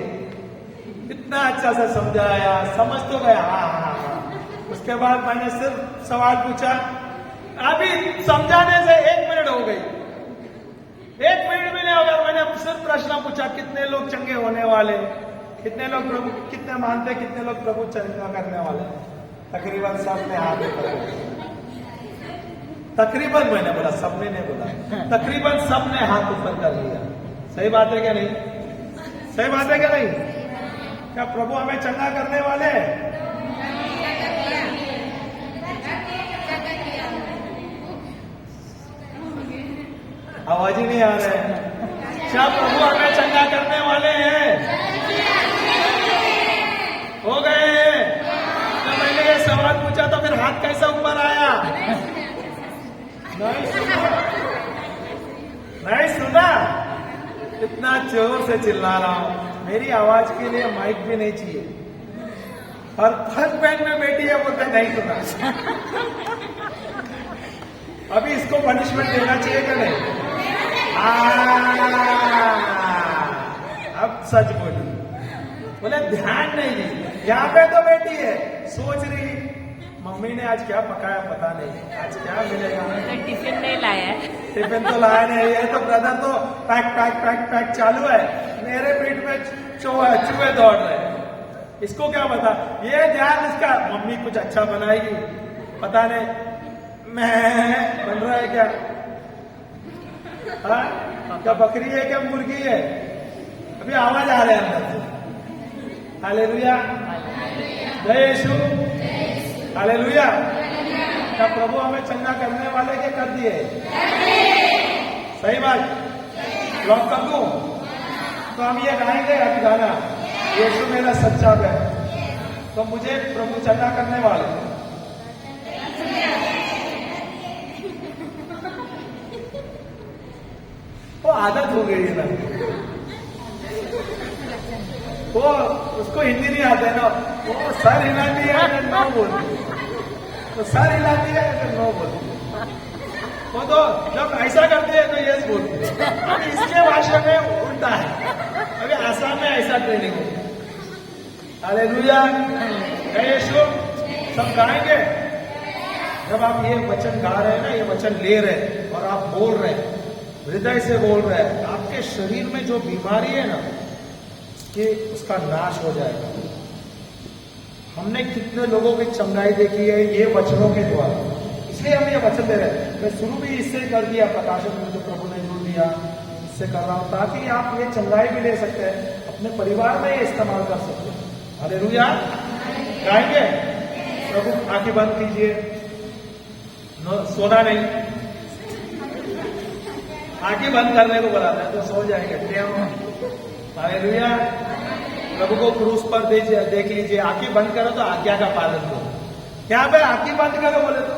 इतना अच्छा से समझाया, समझ तो गया। हाँ हाँ हाँ। उसके बाद मैंने सिर्फ सवाल पूछा अभी समझाने से 1 मिनट हो गई, 1 मिनट भी नहीं होगा। मैंने सिर्फ प्रश्न पूछा, कितने लोग चंगे होने वाले, कितने लोग प्रभु, कितने मानते, कितने लोग प्रभु चंगा करने वाले। तकरीबन सबने हाथ ऊपर कर दिया। तकरीबन, मैंने बोला, सबने नहीं बोला, तकरीबन सबने हाथ ऊपर कर लिया। सही बात है क्या नहीं? सही बात है क्या नहीं? क्या प्रभु हमें चंगा करने वाले हैं? आवाज ही नहीं आ रहा है। क्या प्रभु हमें चंगा करने वाले हैं? हो गए? तो मैंने ये सवाल पूछा तो फिर हाथ कैसा ऊपर आया? नहीं सुना? नहीं सुना? इतना जोर से चिल्ला रहा हूं, मेरी आवाज के लिए माइक भी नहीं चाहिए। और थर्ड बैंड में बैठी है, बोलते नहीं सुना। अभी इसको पनिशमेंट देना चाहिए क्या नहीं? अब सच बोली, बोले ध्यान नहीं दी। यहाँ पे तो बैठी है, सोच रही मम्मी ने आज क्या पकाया पता नहीं, आज क्या मिलेगा। टिफिन नहीं लाया है। टिफिन तो लाया नहीं है, तो ब्रदर तो पैक पैक पैक पैक चालू है, मेरे पेट में चूहे दौड़ रहे हैं। इसको क्या पता? ये ध्यान इसका, मम्मी कुछ अच्छा बनाएगी, पता नहीं मैं बन रहा है क्या? हाँ, क्या बकरी है क्या मुर्गी है? अभी आवाज आ रहा है अंदर से। हालेलुया, जय यीशु, हालेलुया। क्या प्रभु हमें चंगा करने वाले के कर दिए? सही बात, लॉक कर दूं? तो हम ये गाएंगे अभी गाना, यीशु मेरा सच्चा है, तो मुझे प्रभु चंगा करने वाले। वो आदत हो गई है ना, वो उसको हिंदी नहीं आता है ना, वो सर हिलाती है फिर नो बोलती, तो सर हिलाती है फिर नो बोलती, वो तो जब ऐसा करती है तो यस बोलती है। अभी इसके भाषा में उल्टा है, अभी आसाम में ऐसा ट्रेनिंग हो। हालेलुया, जय यीशु। सब गाएंगे। जब आप ये वचन गा रहे हैं ना, ये वचन ले रहे हैं और आप बोल रहे हैं, हृदय से बोल रहे हैं, आपके शरीर में जो बीमारी है ना, कि उसका नाश हो जाएगा। हमने कितने लोगों की चंगाई देखी है ये वचनों के द्वारा, इसलिए हम ये वचन दे रहे हैं। मैं शुरू भी इससे कर दिया, प्रकाशन में जो प्रभु ने जोड़ दिया, इससे कर रहा हूं, ताकि आप ये चंगाई भी ले सकते हैं, अपने परिवार में ये इस्तेमाल कर सकते हैं। हालेलुया, गाएंगे। प्रभु आंखें बंद कीजिए, सोना नहीं, आंखें बंद करने को बताता है तो सो जाएंगे। हालेलुया, प्रभु को क्रूस पर देख लीजिए, आंखें बंद करो तो आज्ञा का पालन करो। यहाँ पे आंखें बंद करो बोले तो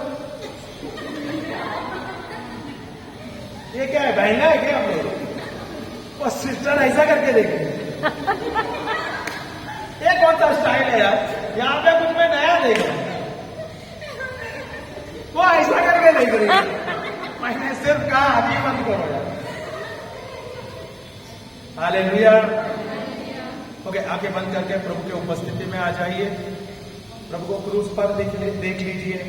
ये क्या है, बहना है क्या? हम लोग वो सिस्टर ऐसा करके देखे, ये कौन सा स्टाइल है यार? यहाँ पे कुछ मैं नया देख रहा हूं, वो ऐसा करके देख रही है। मैंने सिर्फ कहा आंखें बंद करो यार। हालेलुया। ओके, आंखें बंद करके प्रभु की उपस्थिति में आ जाइए। प्रभु को क्रूस पर देख लीजिए,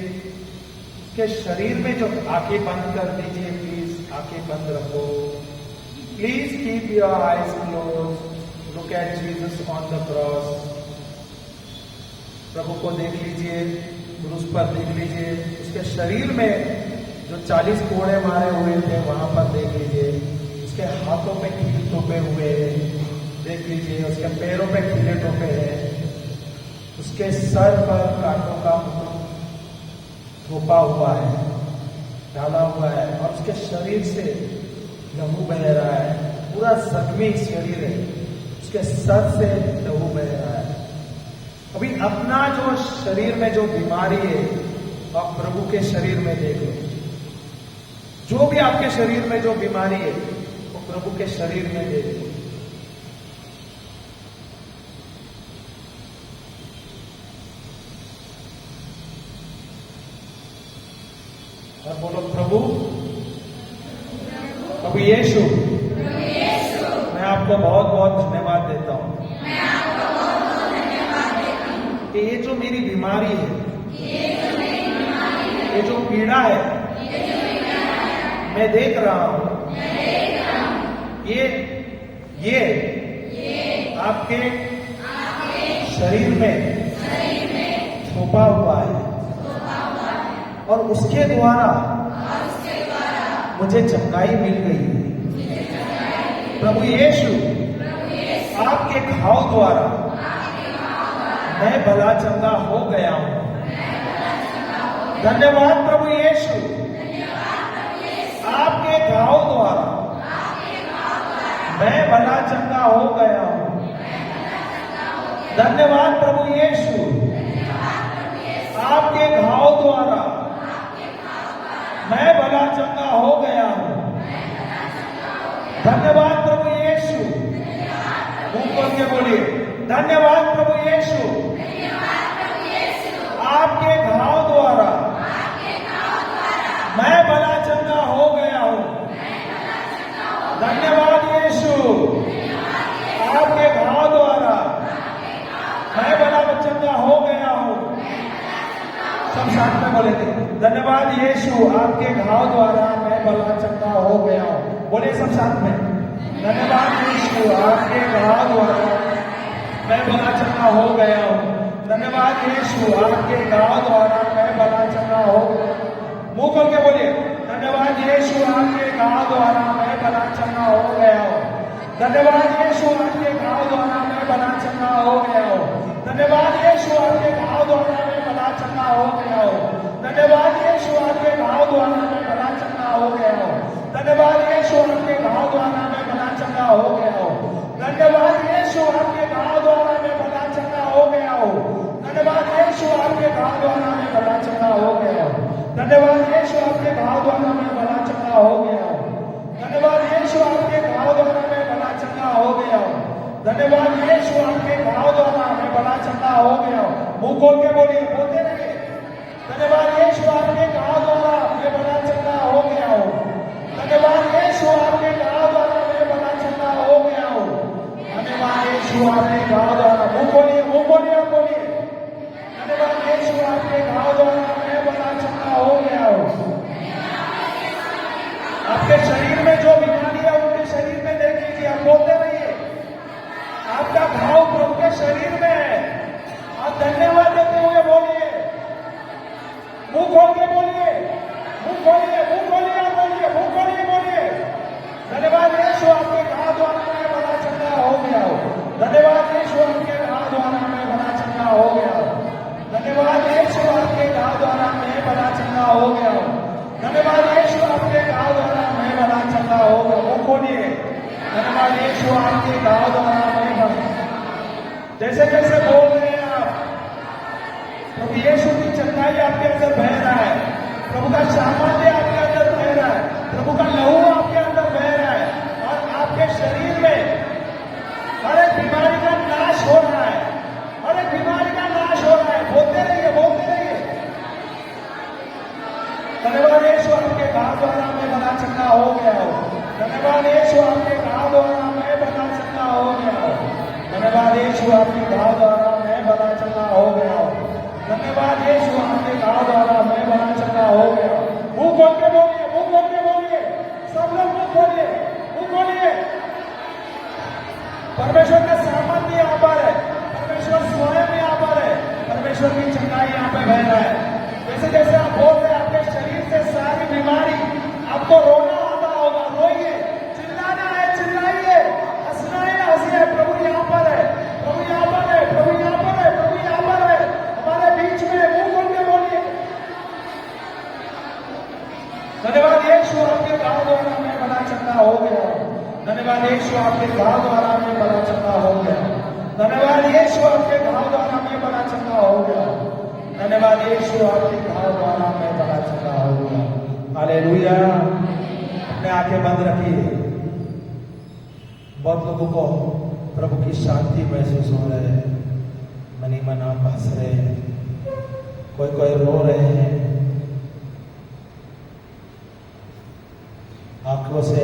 उसके शरीर में जो आंखें बंद कर दीजिए, प्लीज आंखें बंद रखो। Please keep your eyes close, look at Jesus on the cross. प्रभु को देख लीजिए, क्रूस पर देख लीजिए, उसके शरीर में जो 40 कोड़े मारे हुए थे वहां पर देख लीजिए, उसके हाथों में कील टोपे हुए हैं देख लीजिए, उसके पैरों पे कीले टोपे हैं, उसके सर पर कांटों का थोपा हुआ है, डाला हुआ है, और उसके शरीर से लहू बह रहा है, पूरा जख्मी शरीर है, उसके सर से लहू बह रहा है। अभी अपना जो शरीर में जो बीमारी है आप प्रभु के शरीर में देख लो। जो भी आपके शरीर में जो बीमारी है वो प्रभु के शरीर में देख लो। और बोलो, प्रभु यीशु, मैं आपको बहुत बहुत धन्यवाद देता हूं कि ये जो मेरी बीमारी है, ये जो पीड़ा है, मैं देख रहा हूं ये आपके शरीर में छुपा हुआ है और उसके द्वारा मुझे चंगाई मिल गई है। प्रभु यीशु आपके घाव द्वारा मैं भला चंगा हो गया हूं। धन्यवाद प्रभु यीशु, आपके घाव द्वारा मैं भला चंगा हो गया हूं। धन्यवाद प्रभु यीशु, आपके घाव द्वारा मैं भला चंगा हो गया हूं। धन्यवाद प्रभु यीशु, मुंह खोल के बोलिए धन्यवाद प्रभु यीशु, आपके घाव द्वारा मैं भला चंगा हो गया हूं। धन्यवाद यीशु, आपके घाव द्वारा मैं भला चंगा हो गया हूं। सब साथ में बोलेंगे धन्यवाद यीशु, आपके घाव द्वारा मैं भला चंगा हो गया हूं। बोले सब साथ में धन्यवाद यीशु, आपके घाव द्वारा मैं भला चंगा हो गया हूं। धन्यवाद यीशु, आपके घाव द्वारा मैं भला चंगा हो गया। मुंह खोल के बोलिए धन्यवाद यीशु, आपके घाव द्वारा मैं भला चंगा हो गया हूं। धन्यवाद यीशु, आपके घाव द्वारा मैं भला चंगा हो गया हूं। धन्यवाद यीशु, आपके घाव द्वारा मैं भला चंगा हो गया हूं। धन्यवाद यीशु, आपके घाव द्वारा मैं भला चंगा हो गया हूं। धन्यवाद यीशु, आपके घाव द्वारा मैं भला चंगा हो गया हूं। धन्यवाद यीशु, आपके घाव द्वारा मैं भला चंगा हो गया हूं। धन्यवाद यीशु, आपके घाव द्वारा मैं भला चंगा हो गया हूं। धन्यवाद यीशु, आपके घाव द्वारा मैं भला चंगा हो गया हूं। धन्यवाद यीशु, आपके घाव द्वारा मैं भला चंगा हो गया हूं। धन्यवाद यीशु, आपके घाव द्वारा मैं भला चंगा हो गया हूं। मुंह खोल के बोलिए, बोलते रहिए धन्यवाद यीशु, आपके घाव द्वारा मैं भला चंगा हो गया हूं। धन्यवाद यीशु, आपके घाव द्वारा मैं भला चंगा हो गया हूं। धन्यवाद यीशु, आपके घाव द्वारा मुंह खोलिए और बोलिए धन्यवाद यीशु, आपके घाव द्वारा मैं भला चंगा हो गया हूं। आपके शरीर में जो बीमारी है उनके शरीर में देख लीजिए, आप बोलते रहिए आपका घाव प्रभु के शरीर में है। आप धन्यवाद देते हुए बोलिए, मुंह खोल के बोलिए, मुंह खोलिए और बोलिए, मुंह खोलिए बोलिए धन्यवाद यीशु, आपके घाव द्वारा मैं भला चंगा हो गया हूं। धन्यवाद यीशु, आपके घाव द्वारा मैं भला चंगा हो गया हूं। धन्यवाद यीशु, आपके घाव द्वारा मैं भला चंगा हो गया हूं। धन्यवाद यीशु, आपके घाव द्वारा मैं भला चंगा हो गया। मुंह खोलिए धन्यवाद यीशु, आपके घाव द्वारा मैं भला। जैसे जैसे बोल रहे हैं आप, प्रभु यीशु की चंगाई आपके अंदर बह रहा है, प्रभु का सामर्थ्य आपके अंदर बह रहा है, प्रभु का लहू आपके अंदर बह रहा है और आपके शरीर में हर एक बीमारी का नाश हो रहा है, हर एक बीमारी का नाश हो रहा है। बोलते रहिए, बोलते रहिए धन्यवाद यीशु, आपके घाव द्वारा मैं भला चंगा हो गया हूं। धन्यवाद यीशु, आपके घाव द्वारा मैं भला चंगा हो गया हूं। धन्यवाद यीशु, आपके घाव द्वारा मैं भला चंगा हो गया हूं। धन्यवाद यीशु, आपके घाव द्वारा मैं भला चंगा हो गया हूं। मुंह खोल के बोलिए, मुंह खोल के बोलिए, सब लोग मुंह खोलिए, मुंह खोलिए। परमेश्वर का सामर्थ्य यहाँ पर है, परमेश्वर स्वयं यहाँ पर है, परमेश्वर की चंगाई यहाँ पे बह रहा है। जैसे जैसे आप बोल रहे हैं, आपके शरीर से सारी बीमारी, आपको रोना आता होगा, रोइए, चिल्लाना है चिल्लाइए, हंसना है हंसिए। प्रभु यहाँ पर है, प्रभु यहाँ पर है, प्रभु यहाँ पर है, प्रभु यहाँ पर है, हमारे बीच में। मुंह खोल के बोलिए धन्यवाद यीशु, आपके घाव द्वारा मैं भला चंगा हो गया हूं। धन्यवाद यीशु, आपके घाव द्वारा मैं भला चंगा हो गया। धन्यवाद यीशु, आपके घाव द्वारा मैं भला चंगा हो गया। धन्यवाद यीशु, आपके घाव द्वारा मैं भला चंगा हो गया। हालेलुया। अपने आंखें बंद रखिए। बहुत लोगों को प्रभु की शांति महसूस हो रहे है, मनी मन आप हंस रहे हैं, कोई रो रहे हैं, आंखों से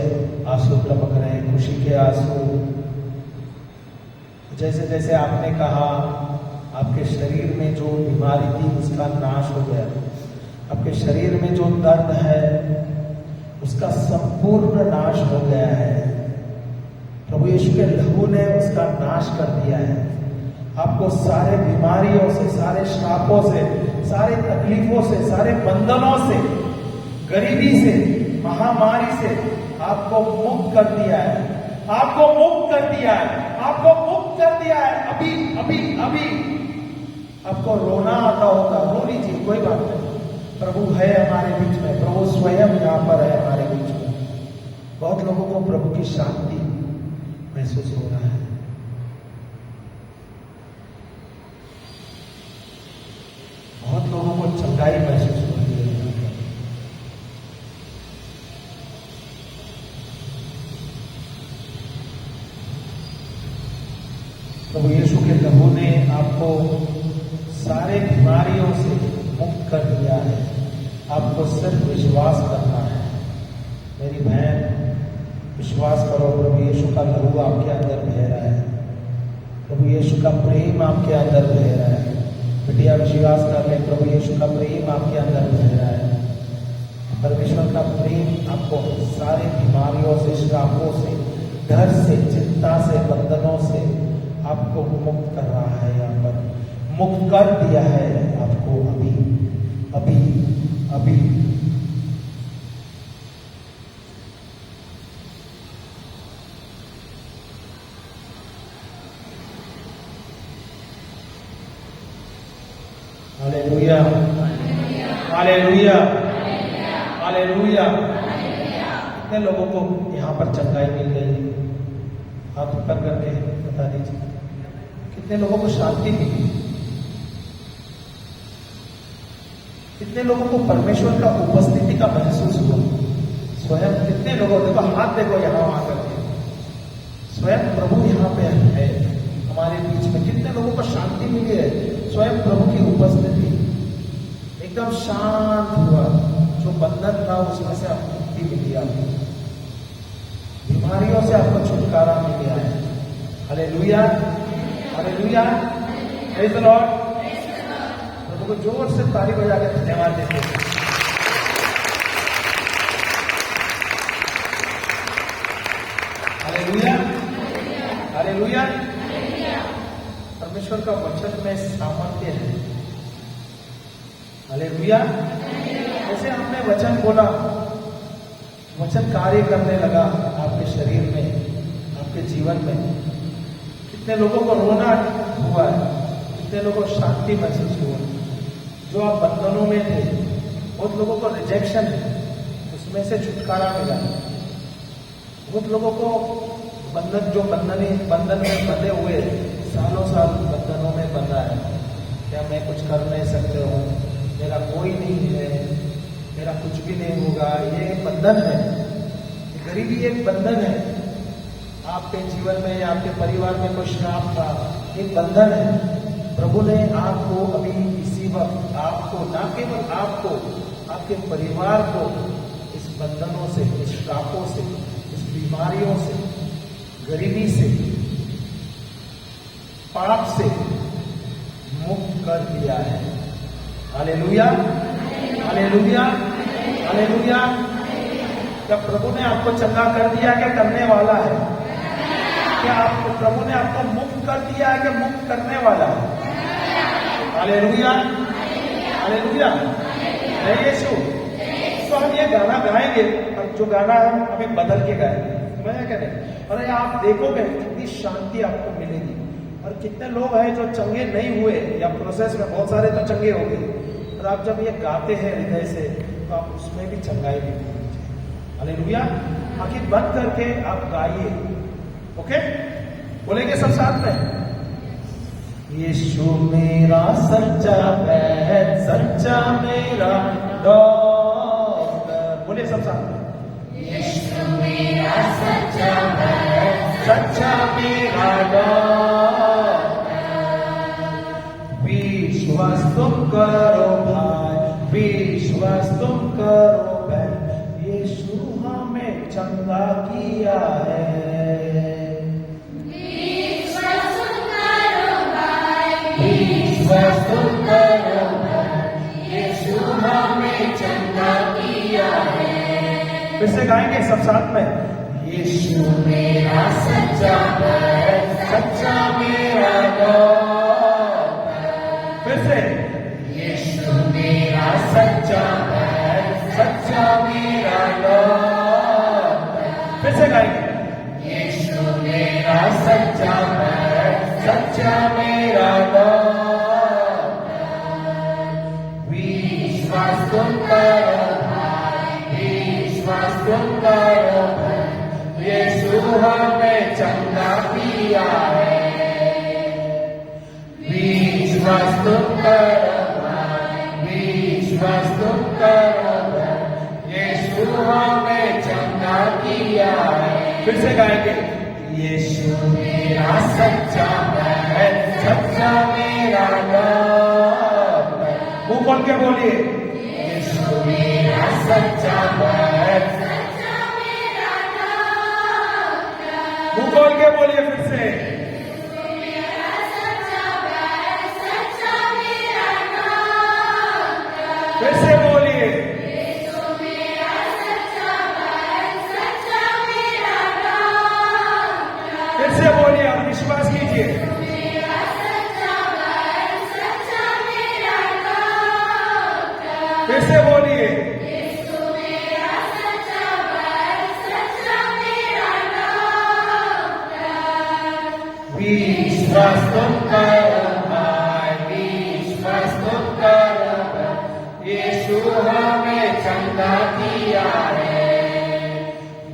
आंसू टपक रहे हैं, खुशी के आंसू। जैसे जैसे आपने कहा, आपके शरीर में जो बीमारी थी उसका नाश हो गया। आपके शरीर में जो दर्द है उसका संपूर्ण नाश हो गया है। प्रभु यीशु के लहू ने उसका नाश कर दिया है। आपको सारे बीमारियों से, सारे श्रापों से, सारे तकलीफों से, सारे बंधनों से, गरीबी से, महामारी से आपको मुक्त कर दिया है। आपको मुक्त कर दिया है। आपको मुक्त कर दिया है। अभी अभी अभी आपको रोना आता होगा, रो लीजिए, कोई बात नहीं। प्रभु है हमारे बीच में, प्रभु स्वयं यहाँ पर है हमारे बीच में। बहुत लोगों को प्रभु की शांति महसूस हो रहा है। बहुत लोगों को चंगाई महसूस हो रही है। प्रभु यीशु के लहू ने आपको सारे बीमारियों से मुक्त कर दिया है। आपको सिर्फ विश्वास करना है। मेरी बहन, विश्वास करो, प्रभु यीशु का लहू आपके अंदर बह रहा है। प्रभु यीशु का प्रेम आपके अंदर बह रहा है। बिटिया विश्वास कर ले, प्रभु यीशु का प्रेम आपके अंदर बह रहा है। परमेश्वर का प्रेम आपको सारे बीमारियों से, श्रापों से, डर से, चिंता से, बंधनों से आपको मुक्त कर रहा है। यहाँ पर मुक्त कर दिया है आपको अभी अभी अभी। Hallelujah, hallelujah, hallelujah. कितने लोगों को यहाँ पर चंगाई मिल गई? हाथ ऊपर करके बता दीजिए, कितने लोगों को शांति मिली? कितने लोगों को परमेश्वर का उपस्थिति का महसूस हुआ? स्वयं कितने लोगों, देखो हाथ देखो यहाँ वहां करके, स्वयं प्रभु यहाँ पे है हमारे बीच में। कितने लोगों को शांति मिली है? स्वयं प्रभु की उपस्थिति, एकदम शांत हुआ। जो बंधन था उसमें से आपको मुक्ति मिली, आपको बीमारियों से आपको छुटकारा मिल गया है। Hallelujah, hallelujah, praise the Lord. प्रभु को जोर से ताली बजा के धन्यवाद देते हैं। Hallelujah, hallelujah. परमेश्वर का वचन में सामर्थ्य है। हालेलुया। जैसे हमने वचन बोला, वचन कार्य करने लगा आपके शरीर में, आपके जीवन में। कितने लोगों को रोना हुआ है, कितने लोगों को शांति महसूस हुआ। जो आप बंधनों में थे, बहुत लोगों को रिजेक्शन है, उसमें से छुटकारा मिला। बहुत लोगों को बंधन, जो बंधन में बंधे हुए, सालों साल बंधनों में बंधा है। क्या मैं कुछ कर नहीं सकते हूँ, मेरा कोई नहीं है, मेरा कुछ भी नहीं होगा, ये बंधन है। गरीबी एक बंधन है। आपके जीवन में या आपके परिवार में कोई श्राप था, एक बंधन है। प्रभु ने आपको अभी इसी वक्त, आपको, ना केवल आपको, आपके परिवार को इस बंधनों से, इस श्रापों से, इस बीमारियों से, गरीबी से, पाप से मुक्त कर दिया है। Hallelujah, hallelujah, hallelujah. क्या प्रभु ने आपको चंगा कर दिया? क्या करने वाला है? क्या आपको प्रभु ने आपको मुक्त कर दिया है? क्या मुक्त करने वाला है? Hallelujah, hallelujah. जय यीशु। तो हम ये गाना गाएंगे, और जो गाना हम अभी बदल के गाएंगे, मैं कह रहे, और आप देखोगे कितनी शांति आपको मिलेगी। और कितने लोग हैं जो चंगे नहीं हुए, या प्रोसेस में, बहुत सारे तो चंगे हो गए, और आप जब ये गाते हैं हृदय से, तो आप उसमें भी चंगाई मिलती है। हालेलुया। आखिर बंद करके आप गाइए, ओके? बोलेंगे सब साथ में? यीशु मेरा सच्चा बैद, सच्चा मेरा डॉक्टर। बोलिए सब साथ में। यीशु मेरा सच्चा बैद, सच्चा मेरा डॉक्टर। विश्वास तुम करो भाई, विश्वास तुम करो बहन, यीशु हमें चंगा किया है। विश्वास तुम करो भाई, यीशु हमें फिर से गाएंगे सब साथ में। यीशु मेरा सच्चा बैल, सच्चा मेरा डॉक्टर। फिर से यीशु मेरा सच्चा बैल, सच्चा मेरा डॉक्टर। फिर से गाएंगे। यीशु मेरा सच्चा बैल, सच्चा मेरा डॉक्टर। विश्वास तुम करो भाई, विश्वास तुम करो भाई, यीशु हमें चंगा किया है। विश्वास तुम करो भाई, विश्वास तुम करो भाई, यीशु हमें चंगा किया है। फिर से गाएंगे। यीशु मेरा सच्चा बैल, सच्चा मेरा डॉक्टर। मुंह खोल के बोलिए। यीशु मेरा सच्चा बैल, सच्चा मेरा डॉक्टर। मुंह खोल के बोलिए फिर से। यीशु मेरा सच्चा बैल, सच्चा मेरा डॉक्टर। फिर से बोलिए। यीशु मेरा सच्चा बैल, सच्चा मेरा डॉक्टर। फिर से बोलिए, आप विश्वास कीजिए। मेरा सच्चा बैल, सच्चा मेरा डॉक्टर। फिर से बोलिए। यीशु मेरा सच्चा बैल, सच्चा मेरा डॉक्टर। विश्वास तुम करो भाई, विश्वास तुम करो भाई, यीशु हमें चंगा किया है।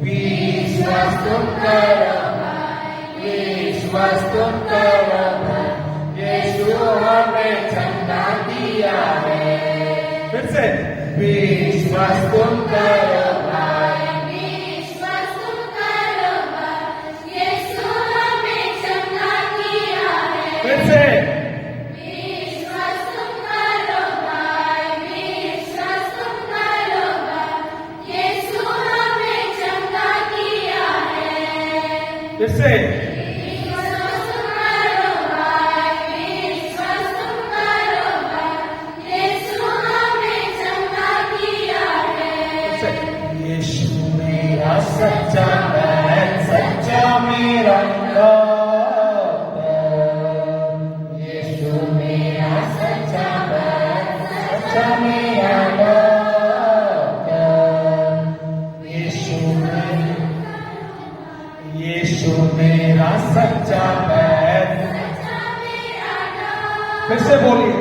विश्वास तुम करो भाई, विश्वास तुम करो भाई, यीशु हमें चंगा किया है। फिर से विश्वास तुम करो भाई, विश्वास तुम करो भाई, यीशु हमें चंगा किया है। फिर से विश्वास तुम करो भाई, विश्वास तुम करो भाई, यीशु हमें चंगा किया है। फिर से विश्वास तुम करो भाई, विश्वास तुम करो भाई, यीशु हमें चंगा किया है। यीशु मेरा सच्चा बैल, सच्चा मेरा डॉक्टर। यीशु मेरा सच्चा बैल, सच्चा मेरा डॉक्टर। यीशु मेरा सच्चा बैल, सच्चा मेरा डॉक्टर। फिर से बोलिए।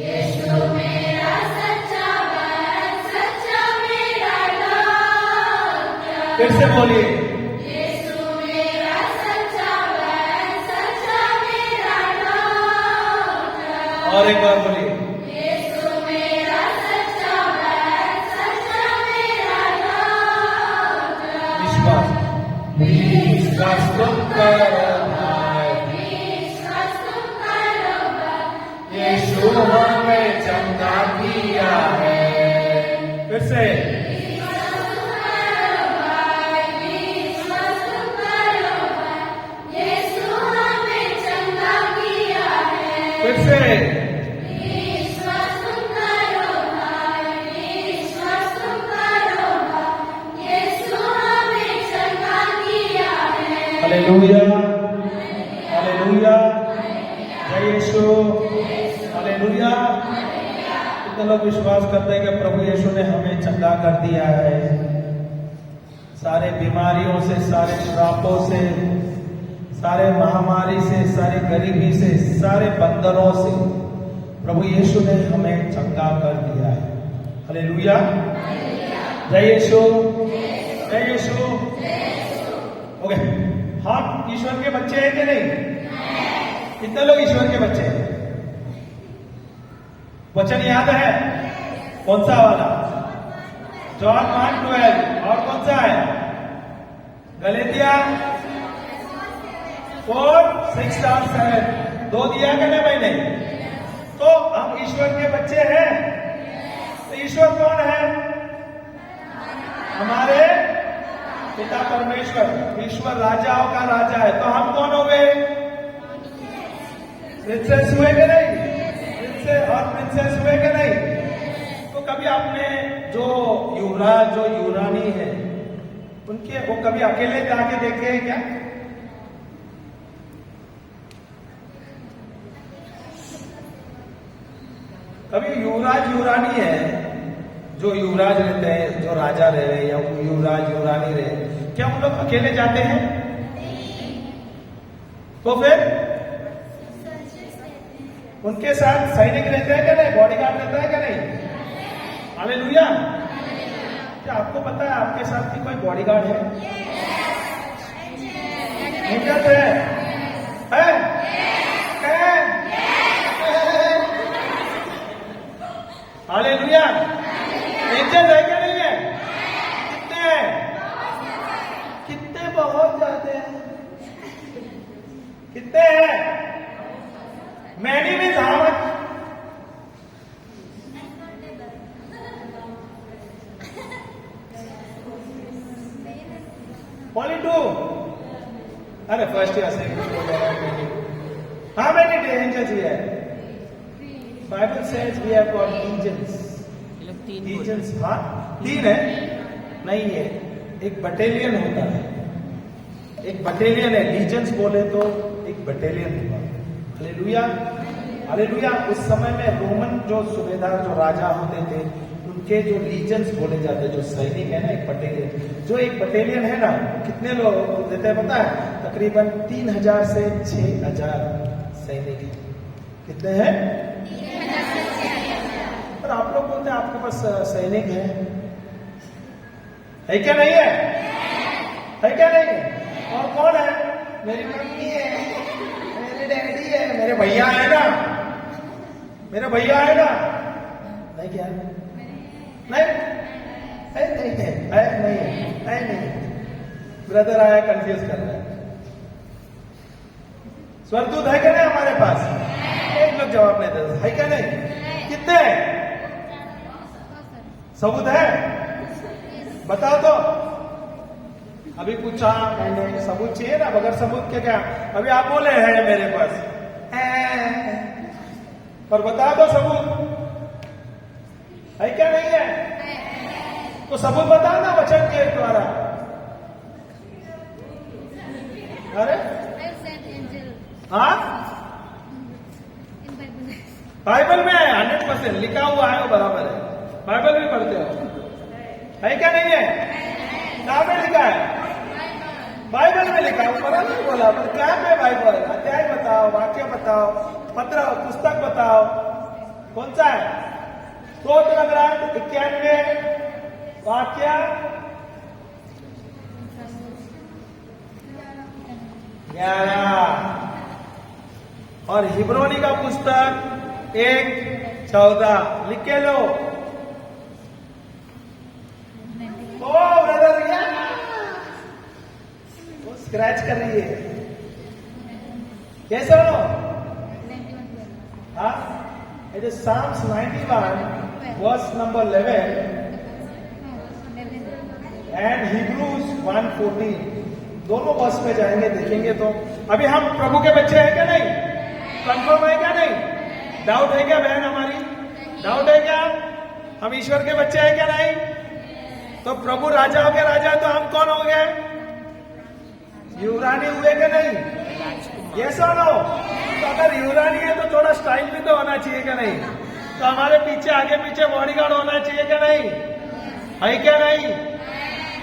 यीशु मेरा सच्चा बैल, सच्चा मेरा डॉक्टर। फिर से बोलिए। यीशु मेरा सच्चा बैल, सच्चा मेरा डॉक्टर। और एक बार बोलिए। यीशु मेरा सच्चा बैल, सच्चा मेरा डॉक्टर। विश्वास, विश्वास तुम करो भाई, विश्वास तुम करो भाई, यीशु हमें चंगा किया है। फिर से विश्वास तुम करो भाई, विश्वास तुम करो भाई, यीशु हमें चंगा किया है। फिर से विश्वास तुम करो भाई, विश्वास तुम करो भाई, यीशु हमें चंगा किया है। हालेलुया, हालेलुया, जय यीशु, हालेलुया। कितने लोग विश्वास करते हैं कि प्रभु यीशु ने हमें चंगा कर दिया है सारे बीमारियों से, सारे श्रापों से, सारे महामारी से, सारी गरीबी से, सारे बंधनों से प्रभु यीशु ने हमें चंगा कर दिया है। हालेलुया, जय यीशु, जय यीशु। ओके, हाँ, ईश्वर के बच्चे हैं कि नहीं? कितने लोग ईश्वर के बच्चे हैं? वचन याद है? कौन सा वाला? जॉन 1:12। और कौन सा है? गलातिया 4:6-7। 2 दिया कि नहीं मैंने? तो हम ईश्वर के बच्चे हैं। तो ईश्वर कौन है? हमारे पिता परमेश्वर। ईश्वर राजाओं का राजा है। तो हम कौन हो गए? प्रिंसेस हुए कि नहीं? प्रिंसेस और प्रिंसेस हुए कि नहीं? तो कभी आपने जो युवराज जो युवरानी है उनके वो कभी अकेले जाके देखे हैं क्या? कभी युवराज युवरानी है जो युवराज रहते हैं, जो राजा रहे या युवराज युवरानी रहे, क्या उन लोग अकेले जाते हैं? तो फिर उनके साथ सैनिक रहते हैं क्या नहीं? बॉडीगार्ड रहता है क्या नहीं? हालेलुया। क्या आपको पता है आपके साथ भी कोई बॉडीगार्ड है? एंजल है? हालेलुया। एंजल है क्या नहीं है? कितने हैं? कितने? बहुत जाते हैं। कितने हैं? मैनी में धावत only two. अरे फर्स्ट ईयर से how many angels we have? Bible says we have got legions. ये लोग तीन बोलते लीजन्स, हाँ 3 है नहीं है, एक बटालियन होता है, एक बटालियन है। लीजन्स बोले तो एक बटालियन होगा। Hallelujah hallelujah. उस समय में रोमन जो सूबेदार जो राजा होते थे उनके जो लीजन्स बोले जाते, जो सैनिक है ना, एक बटालियन, जो एक बटालियन है ना, कितने लोग देते हैं पता है? तकरीबन 3000 से 6000 सैनिक। कितने हैं? पर आप लोग बोलते हैं आपके पास सैनिक है क्या नहीं है? है क्या नहीं है? और कौन है? मेरी मम्मी है, मेरे डैडी है, मेरे भैया है ना, मेरे भैया है ना। नहीं क्या? नहीं है, नहीं है, नहीं है, नहीं। ब्रदर आया कंफ्यूज कर रहा है। स्वर्गदूत है क्या नहीं हमारे पास? एक लोग जवाब नहीं देते, है क्या नहीं? कितने हैं? सबूत है? बताओ तो। अभी पूछा मैंने, सबूत चाहिए ना, बगैर सबूत के क्या? अभी आप बोले हैं मेरे पास पर बता दो सबूत है क्या नहीं है? तो सबूत बताओ ना वचन के द्वारा। अरे हाँ, बाइबल में है, 100% लिखा हुआ है, वो बराबर है। बाइबल भी पढ़ते हो, है क्या नहीं है? कहाँ पे लिखा है? बाइबल में लिखा है, बराबर बोला। पर क्या है बाइबल? अध्याय बताओ, वाक्य बताओ, पत्र पुस्तक बताओ, कौन सा है? स्तोत्र ग्रंथ 91 वाक्य 11 और हिब्रोनी का पुस्तक 1:14 लिख के लो। ओ ब्रदर वो स्क्रैच कर रही है कैसे हो? हाँ, it is Psalms 91 verse number 11 and Hebrews 1:14 दोनों वर्ष में जाएंगे, देखेंगे। तो अभी हम प्रभु के बच्चे हैं क्या नहीं? कंफर्म है क्या नहीं? डाउट है क्या बहन हमारी? डाउट है क्या? हम ईश्वर के बच्चे हैं क्या नहीं? तो प्रभु राजाओं के राजा, तो हम कौन हो गए? युवरानी हुए क्या नहीं? ये सुनो, तो अगर युवरानी है तो थोड़ा स्टाइल भी तो होना चाहिए क्या नहीं? तो हमारे पीछे आगे पीछे बॉडीगार्ड होना चाहिए क्या नहीं? है क्या नहीं?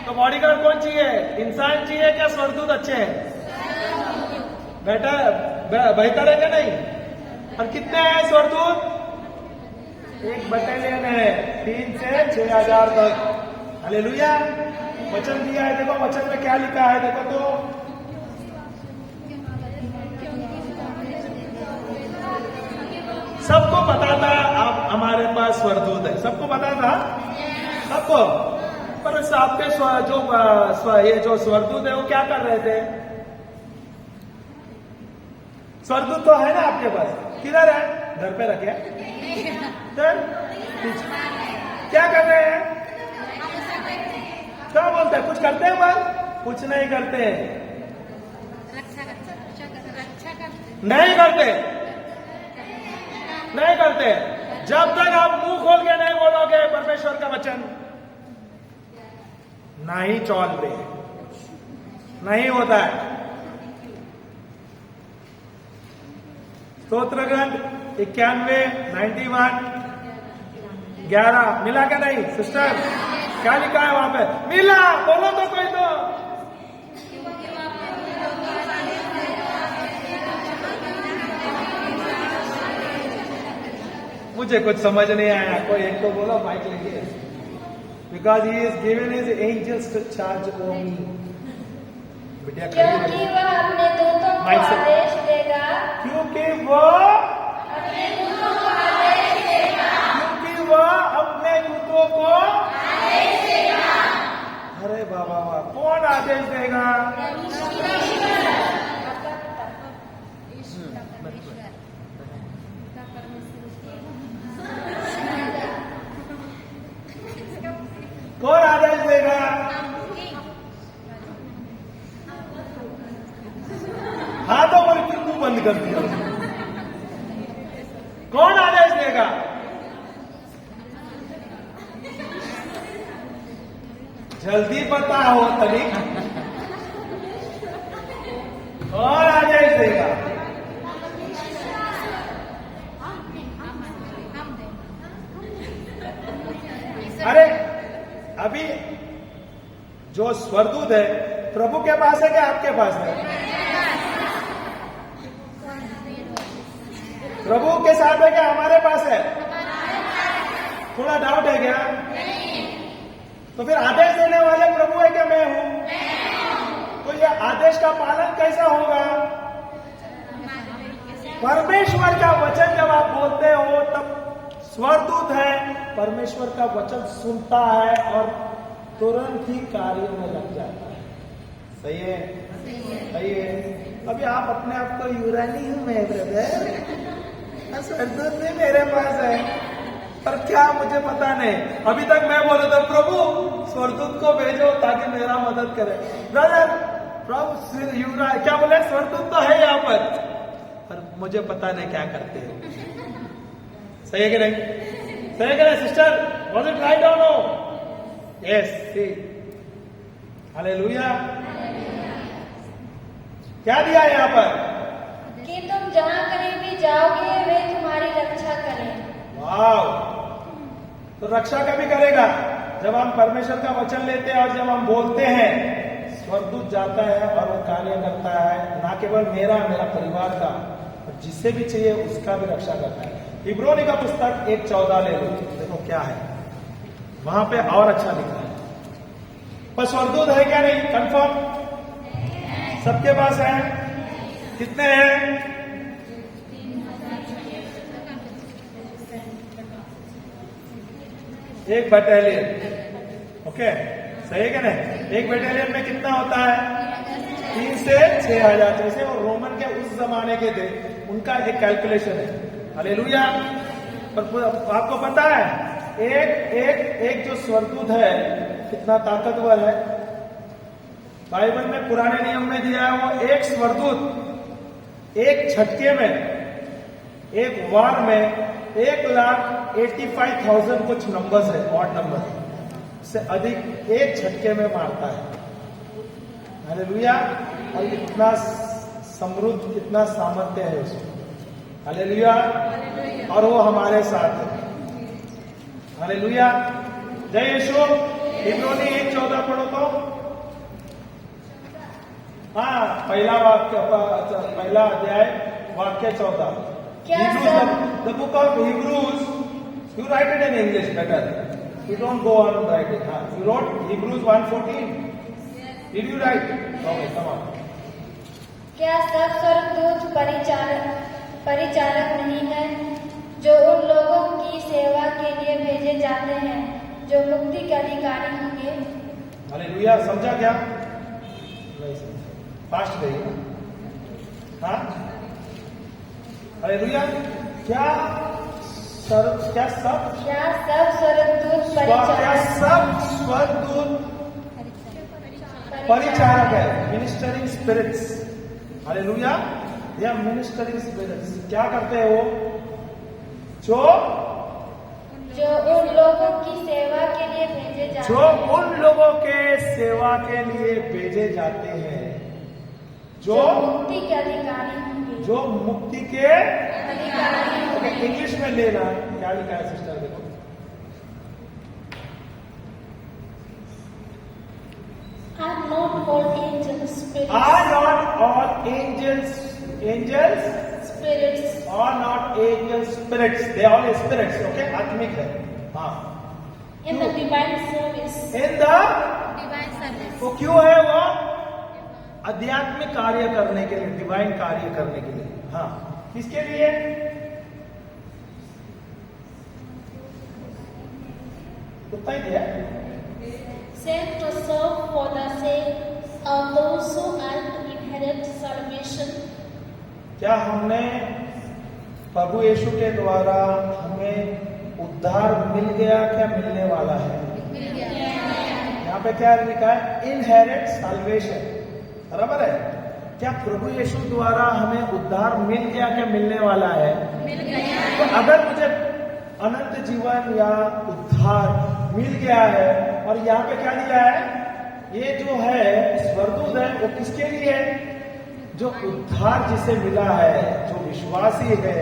तो बॉडीगार्ड कौन चाहिए? इंसान चाहिए क्या स्वर्गदूत अच्छे हैं? बेहतर है क्या नहीं? और कितने हैं स्वर्गदूत? एक बटालियन है, 3 से 6000 तक। हालेलुया। वचन दिया है, देखो वचन में क्या लिखा है, देखो तो। सबको पता था आप हमारे पास स्वर्गदूत है, सबको पता था, सबको। पर आपके ये जो स्वर्गदूत है वो क्या कर रहे थे? स्वर्गदूत तो है ना आपके पास, किधर है? घर पे रखे क्या कर रहे हैं? क्या बोलते हैं? कुछ करते हैं? बस कुछ नहीं करते, नहीं करते, नहीं करते। जब तक आप मुंह खोल के नहीं बोलोगे परमेश्वर का वचन, नहीं चलते, नहीं होता है। स्तोत्र ग्रंथ 91, 91, 11 मिला क्या नहीं सिस्टर? क्या लिखा है वहां पे? मिला, बोलो तो कोई तो। मुझे कुछ समझ नहीं आया, कोई एक तो बोलो माइक लेके। Because he is given his angels to charge over me. बिटिया क्योंकि वह अपने दूतों को माइक से- आदेश देगा, क्योंकि वो अपने दूतों को आदेश देगा, क्योंकि वह अपने दूतों को आदेश देगा। अरे बाबा वाह, कौन आदेश देगा? कौन आदेश देगा? हाथों पर फिर मुंह बंद कर दिया। कौन आदेश देगा? जल्दी पता हो तभी। कौन आदेश देगा? अरे अभी जो स्वर्गदूत है प्रभु के पास है क्या आपके पास है? प्रभु के साथ है क्या हमारे पास है? थोड़ा डाउट है क्या? तो फिर आदेश देने वाले प्रभु है क्या मैं हूं? तो ये आदेश का पालन कैसा होगा? परमेश्वर का वचन जब आप बोलते हो तब स्वर्गदूत है, परमेश्वर का वचन सुनता है और तुरंत ही कार्य में लग जाता है। सही है? सही है। अभी आप अपने आप को यूरानी हूं मैं ब्रदर, स्वर्गदूत नहीं मेरे पास है, पर क्या मुझे पता नहीं। अभी तक मैं बोला था प्रभु स्वर्गदूत को भेजो ताकि मेरा मदद करे। ब्रदर प्रभु यूरा क्या बोले? स्वर्गदूत तो है यहाँ पर मुझे पता नहीं क्या करते हैं। सही है कि नहीं? सही है कि नहीं सिस्टर? वॉज इट राइट और नो? यस, सी हालेलुया। क्या दिया है यहाँ पर? कि तुम जहाँ कहीं भी जाओगे वे तुम्हारी रक्षा करें। वाव! तो रक्षा कभी करेगा जब हम परमेश्वर का वचन लेते हैं और जब हम बोलते हैं, स्वर्गदूत जाता है और वो कार्य करता है, ना केवल मेरा परिवार का, जिससे भी चाहिए उसका भी रक्षा करता है। इब्रानी का पुस्तक 1:14 ले लो, देखो क्या है वहां पे और अच्छा लिखा है। पर स्वर्गदूत है क्या नहीं? कंफर्म सबके पास है? कितने हैं? एक बटालियन। ओके, सही है क्या नहीं? एक बटालियन में कितना होता है? 3 से 6,000। जैसे वो रोमन के उस जमाने के थे, उनका एक कैलकुलेशन है। हालेलुया। पर आपको पता है एक जो स्वर्गदूत है कितना ताकतवर है? बाइबल में पुराने नियम में दिया है वो एक स्वर्गदूत एक झटके में, एक वार में 1,85,000 कुछ नंबर्स है, ऑड नंबर से अधिक एक झटके में मारता है। हालेलुया। और कितना समृद्ध, कितना सामर्थ्य है उसमें। हालेलुया। और वो हमारे साथ है। हालेलुया। जय यीशु। इब्रानी 1:14 पढ़ो तो। हाँ, पहला अध्याय वाक्य 14। The book of Hebrews, you write it in English better. You don't go on writing. You wrote Hebrews 1:14. Did you write? Okay, come on. क्या सब स्वर्गदूत परिचारक नहीं है जो उन लोगों की सेवा के लिए भेजे जाते हैं जो मुक्ति के अधिकारी होंगे? हालेलुया। समझा क्या? नहीं समझा। फास्ट गई। हाँ, हालेलुया। क्या सब स्वर्गदूत परिचारक है? Ministering spirits. हालेलुया। या मिनिस्टरिंग स्पिरिट्स क्या करते हैं? वो जो जो उन लोगों की सेवा के लिए भेजे जाते जो हैं उन लोगों के सेवा के लिए भेजे जाते हैं जो जो मुक्ति के अधिकारी होंगे जो मुक्ति के अधिकारी होंगे इंग्लिश में लेना क्या लिखा है सिस्टर देखो Are not all angels spirits? Are not all angels Spirits. are not angels spirits? They are all spirits, okay? आत्मिक है, हाँ. In the divine service. In the Divine service. वो क्यों है वो? आध्यात्मिक कार्य करने के लिए, डिवाइन कार्य करने के लिए, हाँ. किसके लिए? उतना ही दिया. Sent to serve for the sake of those who are to inherit salvation. क्या हमने प्रभु यीशु के द्वारा हमें उद्धार मिल गया क्या मिलने वाला है? यहाँ पे क्या लिखा है? इनहेरिट साल्वेशन, बराबर है? क्या प्रभु यीशु द्वारा हमें उद्धार मिल गया क्या मिलने वाला है? तो अगर मुझे अनंत जीवन या उद्धार मिल गया है और यहाँ पे क्या दिया है? ये जो है स्वर्गदूत है वो किसके लिए है? जो उद्धार जिसे मिला है, जो विश्वासी है,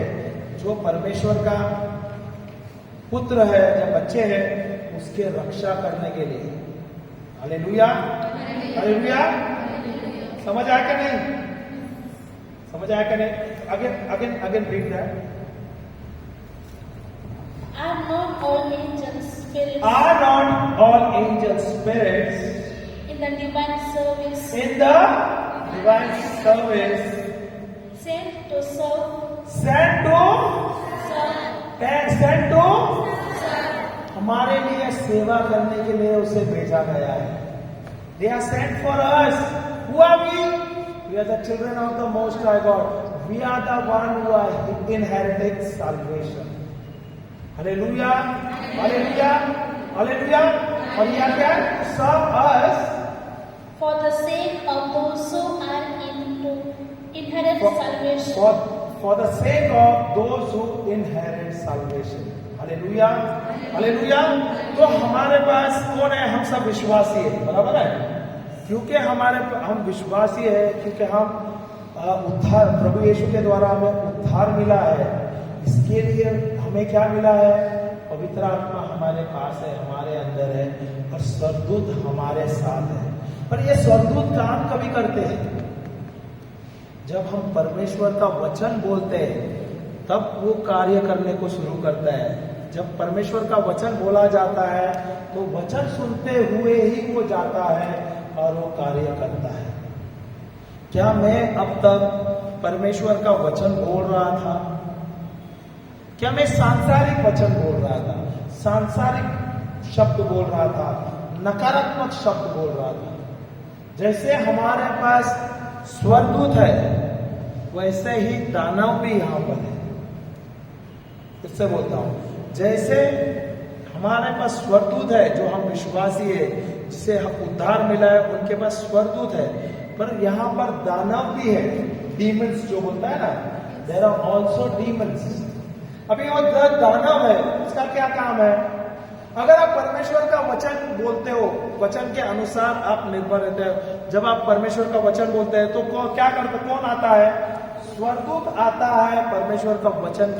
जो परमेश्वर का पुत्र है या बच्चे हैं, उसके रक्षा करने के लिए. Hallelujah, hallelujah. समझ आया क्या नहीं? समझ आया क्या नहीं? Again read that. Are not all angels spirits Are not all angels spirits in the divine service in the divine service sent to serve sent to हमारे लिए सेवा करने के लिए उसे भेजा गया है. They are sent for us. Who are we? We are the children of the Most High God. We are the one who are inheriting salvation. Hallelujah, hallelujah, hallelujah. और यह क्या? Serve us for the sake of those who are into inherit salvation. for the sake of those who inherit salvation. Hallelujah, hallelujah. तो हमारे पास कौन है? हम सब विश्वासी है, बराबर है? क्योंकि हम विश्वासी है, क्योंकि हम उद्धार प्रभु यीशु के द्वारा हमें उद्धार मिला है. इसके लिए हमें क्या मिला है? पवित्र आत्मा हमारे पास है, हमारे अंदर है, और स्वर्गदूत हमारे साथ है. पर ये स्वर्गदूत काम कभी करते हैं जब हम परमेश्वर का वचन बोलते हैं, तब वो कार्य करने को शुरू करता है. जब परमेश्वर का वचन बोला जाता है तो वचन सुनते हुए ही वो जाता है और वो कार्य करता है. क्या मैं अब तक परमेश्वर का वचन बोल रहा था? क्या मैं सांसारिक वचन बोल रहा था? सांसारिक शब्द बोल रहा था, नकारात्मक शब्द बोल रहा था? जैसे हमारे पास स्वर्गदूत है, वैसे ही दानव भी यहां पर है. इससे बोलता हूं, जैसे हमारे पास स्वर्गदूत है, जो हम विश्वासी है, जिसे हम उद्धार मिला है, उनके पास स्वर्गदूत है, पर यहाँ पर दानव भी है. डीमंस जो बोलता है ना, देयर आर ऑल्सो डीमंस. अभी वो दानव है, उसका क्या काम है? अगर आप परमेश्वर का वचन बोलते हो, वचन के अनुसार आप निर्भर रहते हो. जब आप परमेश्वर का वचन बोलते हैं तो क्या करते? कौन आता है? स्वर्गदूत आता है, परमेश्वर का वचन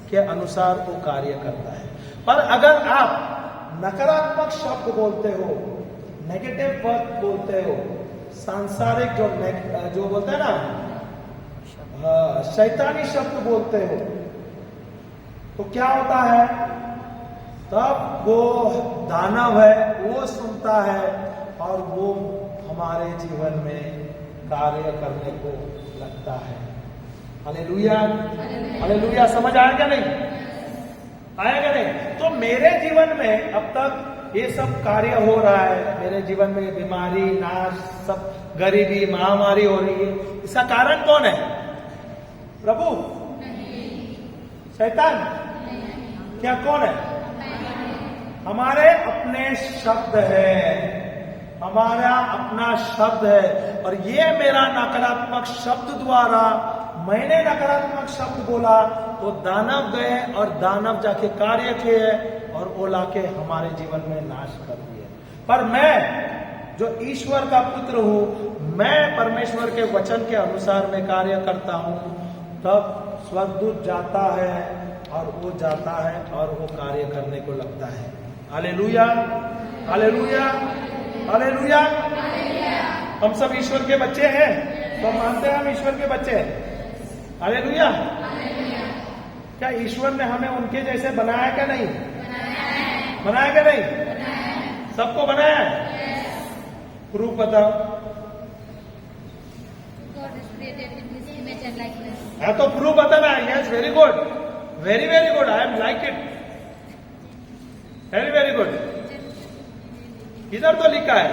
के अनुसार वो कार्य करता है. पर अगर आप नकारात्मक शब्द बोलते हो, नेगेटिव वर्ड बोलते हो, सांसारिक जो बोलते हैं ना, शैतानी शब्द बोलते हो, तो क्या होता है? तब वो दानव है, वो सुनता है और वो हमारे जीवन में कार्य करने को लगता है. Hallelujah, hallelujah. समझ आया क्या नहीं? आया क्या नहीं? तो मेरे जीवन में अब तक ये सब कार्य हो रहा है. मेरे जीवन में बीमारी, नाश, सब गरीबी, महामारी हो रही है. इसका कारण कौन है? प्रभु? शैतान? क्या कौन है? हमारे अपने शब्द है, हमारा अपना शब्द है. और ये मेरा नकारात्मक शब्द द्वारा मैंने नकारात्मक शब्द बोला तो दानव गए और दानव जाके कार्य किए और वो लाके हमारे जीवन में नाश कर दिए। पर मैं जो ईश्वर का पुत्र हूं, मैं परमेश्वर के वचन के अनुसार मैं कार्य करता हूं, तब स्वर्गदूत जाता है और वो जाता है और वो कार्य करने को लगता है। Hallelujah, hallelujah, hallelujah. हम सब ईश्वर के बच्चे हैं, तो मानते हैं हम ईश्वर के बच्चे हैं। हालेलुया। क्या ईश्वर ने हमें उनके जैसे बनाया क्या नहीं? बनाया क्या नहीं? सबको बनाया है। प्रूफ बताओ। God is created in His image and likeness. है तो प्रूफ बताना। Yes, very good, very very good, I am like it, very very good. इधर तो लिखा है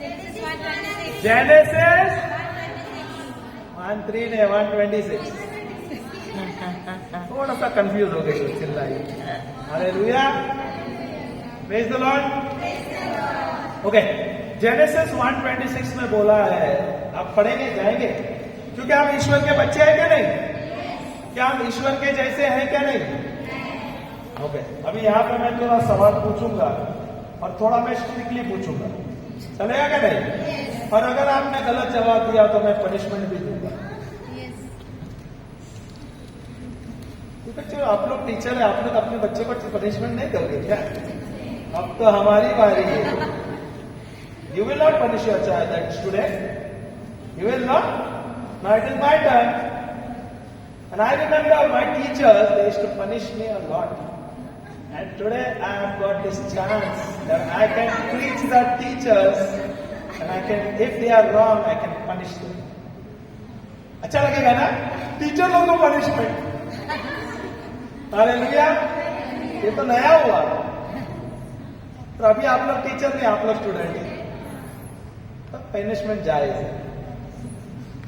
Genesis 1:26. जेनेसिस 1:3 ने 1:26। थोड़ा सा कंफ्यूज हो गई, चिल्लाइए। Hallelujah, praise the Lord. Okay, Genesis 1:26 में बोला है, आप पढ़ेंगे जाएंगे, क्योंकि हम ईश्वर के बच्चे हैं क्या नहीं? क्या हम ईश्वर के जैसे हैं क्या नहीं? ओके, अभी यहाँ पे मैं थोड़ा सवाल पूछूंगा और थोड़ा मैं स्ट्रिक्टली पूछूंगा, चलेगा क्या नहीं? और अगर आपने गलत जवाब दिया तो मैं पनिशमेंट भी दूंगा। Yes. क्योंकि जो आप लोग टीचर है, आप लोग अपने बच्चे को पनिशमेंट नहीं दोगे क्या? अब तो हमारी बारी है। You will not punish your child, that student. You will not. Now it is my turn. And I remember my teachers, they used to punish me a lot. And today I have got this chance that I can preach the teachers and I can, if they are wrong, I can punish them. अच्छा लगेगा ना? Teacher लोगों को punishment. Hallelujah, ये तो नया हुआ। तो अभी आप लोग टीचर नहीं, आप लोग स्टूडेंट हैं, तो पनिशमेंट जायज है।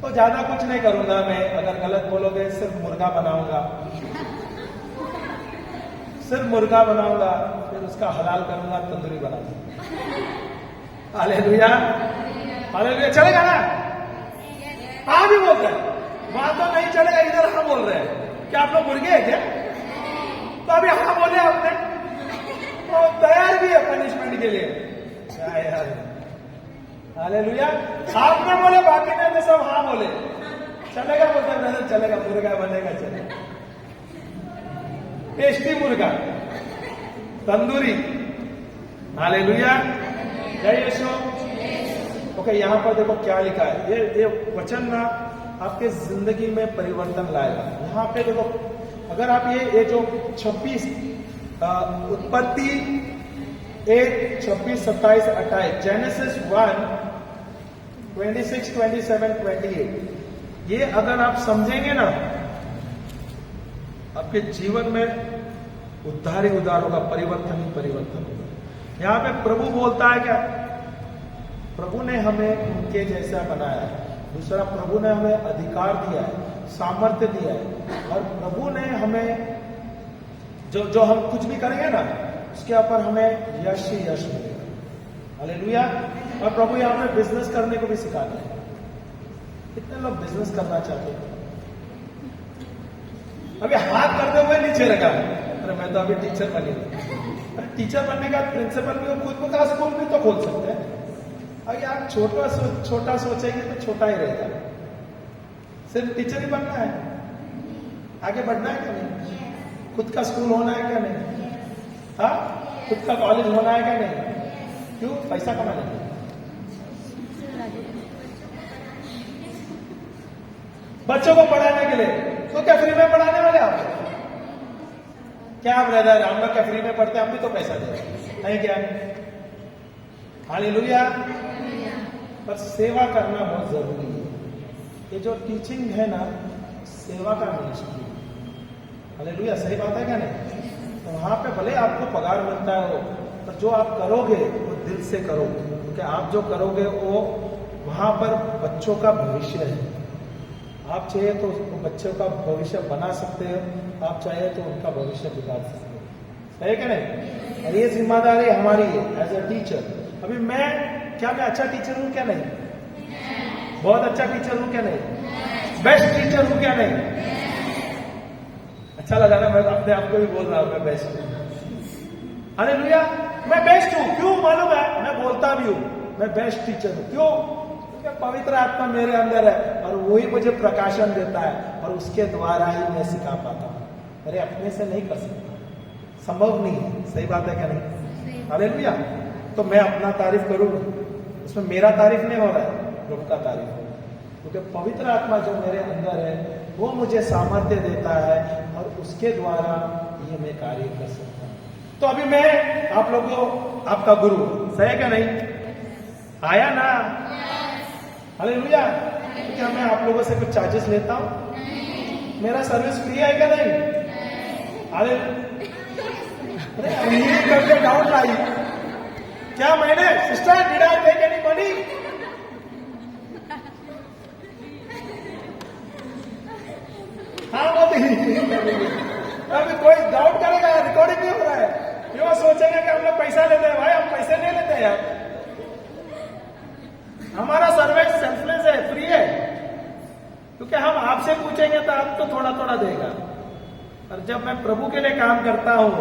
तो ज्यादा कुछ नहीं करूंगा मैं, अगर गलत बोलोगे सिर्फ मुर्गा बनाऊंगा, सिर्फ मुर्गा बनाऊंगा, फिर उसका हलाल करूंगा, तंदूरी बनाऊंगा। हालेलुया, हालेलुया, चलेगा ना? हाँ भी बोलते हैं, वहां तो नहीं चलेगा, इधर हाँ बोल रहे हैं। क्या आप लोग मुर्गे हैं क्या? तो अभी हाँ बोले आपने, तो तैयार भी है पनिशमेंट के लिए। क्या यार, हालेलुया। आपने बोले, बाकी ने तो सब हाँ बोले। चलेगा बोलते ब्रदर, चलेगा, मुर्गा बनेगा, चलेगा, टेस्टी मुर्गा, तंदूरी। हालेलुया, जय यीशु। ओके, यहाँ पर देखो क्या लिखा है। ये वचन ना आपके जिंदगी में परिवर्तन लाएगा। यहाँ पे देखो, अगर आप ये जो 26 उत्पत्ति 1, 26, 27, 28, जेनेसिस 1, 26, 27, 28, ये अगर आप समझेंगे ना, आपके जीवन में उद्धार ही उद्धार होगा, परिवर्तन ही परिवर्तन होगा। यहाँ पे प्रभु बोलता है क्या? प्रभु ने हमें उनके जैसा बनाया है। दूसरा, प्रभु ने हमें अधिकार दिया है, सामर्थ्य दिया है, और प्रभु ने हमें जो हम कुछ भी करेंगे ना, उसके ऊपर हमें यश ही यश मिलेगा। हालेलुया। और प्रभु यहाँ पे बिजनेस करने को भी सिखाते हैं। कितने लोग बिजनेस करना चाहते हैं? अभी हाथ करते हुए नीचे लगा, अरे मैं तो अभी टीचर बनी हूं। अरे टीचर बनने का प्रिंसिपल भी हो, खुद का स्कूल भी तो खोल सकते हैं। अगर आप छोटा सोचेंगे तो छोटा ही रहेगा। सिर्फ टीचर ही बनना है, आगे बढ़ना है क्या नहीं? खुद का स्कूल होना है क्या नहीं? हाँ, खुद का कॉलेज होना है क्या नहीं? क्यों? पैसा कमाने के लिए। बच्चों को पढ़ाने के लिए। तो क्या फ्री में पढ़ाने वाले आप? क्या ब्रदर, हम लोग क्या फ्री में पढ़ते हैं? हम भी तो पैसा दे रहे नहीं क्या? हालेलुया। पर सेवा करना बहुत जरूरी है। ये जो टीचिंग है ना, सेवा का मिनिस्ट्री। हालेलुया, सही बात है क्या नहीं? तो वहां पे भले आपको पगार मिलता है, पर जो आप करोगे वो दिल से करोगे, क्योंकि आप जो करोगे वो वहां पर बच्चों का भविष्य है। आप चाहे तो बच्चों का भविष्य बना सकते हो, आप चाहे तो उनका भविष्य बिगाड़ सकते हो। है क्या नहीं? और ये जिम्मेदारी हमारी है एज अ टीचर। अभी मैं अच्छा टीचर हूं क्या नहीं? बहुत अच्छा टीचर हूं क्या नहीं? बेस्ट टीचर हूं क्या नहीं? अच्छा लगा ना, मैं अपने आप को भी बोल रहा हूं मैं बेस्ट हूं। हालेलुया, मैं बेस्ट हूं। क्यों मालूम है? मैं बोलता भी हूं मैं बेस्ट टीचर हूं। क्यों? क्योंकि पवित्र आत्मा मेरे अंदर है और वही मुझे प्रकाशन देता है और उसके द्वारा ही मैं सिखा पाता हूं। अरे अपने से नहीं कर सकता, संभव नहीं है। सही बात है क्या नहीं? हालेलुया। तो मैं अपना तारीफ करूंगा, इसमें मेरा तारीफ नहीं हो रहा है, प्रभु का तारीफ हो रहा है। क्योंकि पवित्र आत्मा जो मेरे अंदर है वो मुझे सामर्थ्य देता है और उसके द्वारा ये मैं कार्य कर सकता हूं। तो अभी मैं आप लोगों को आपका गुरु, सही है क्या नहीं? आया ना? हालेलुया। क्या मैं आप लोगों से कुछ चार्जेस लेता हूं? मेरा सर्विस फ्री है क्या नहीं? अरे करके डाउट लाई क्या मैंने? Sister did I take any money? हाँ अभी कोई डाउट करेगा, रिकॉर्डिंग नहीं हो रहा है, क्यों सोचेंगे कि हम लोग पैसा लेते हैं? भाई हम पैसे नहीं लेते यार, हमारा सर्विस सेल्फलेस है, फ्री है। क्योंकि हम आपसे पूछेंगे तो आप तो थोड़ा थोड़ा देगा, और जब मैं प्रभु के लिए काम करता हूं,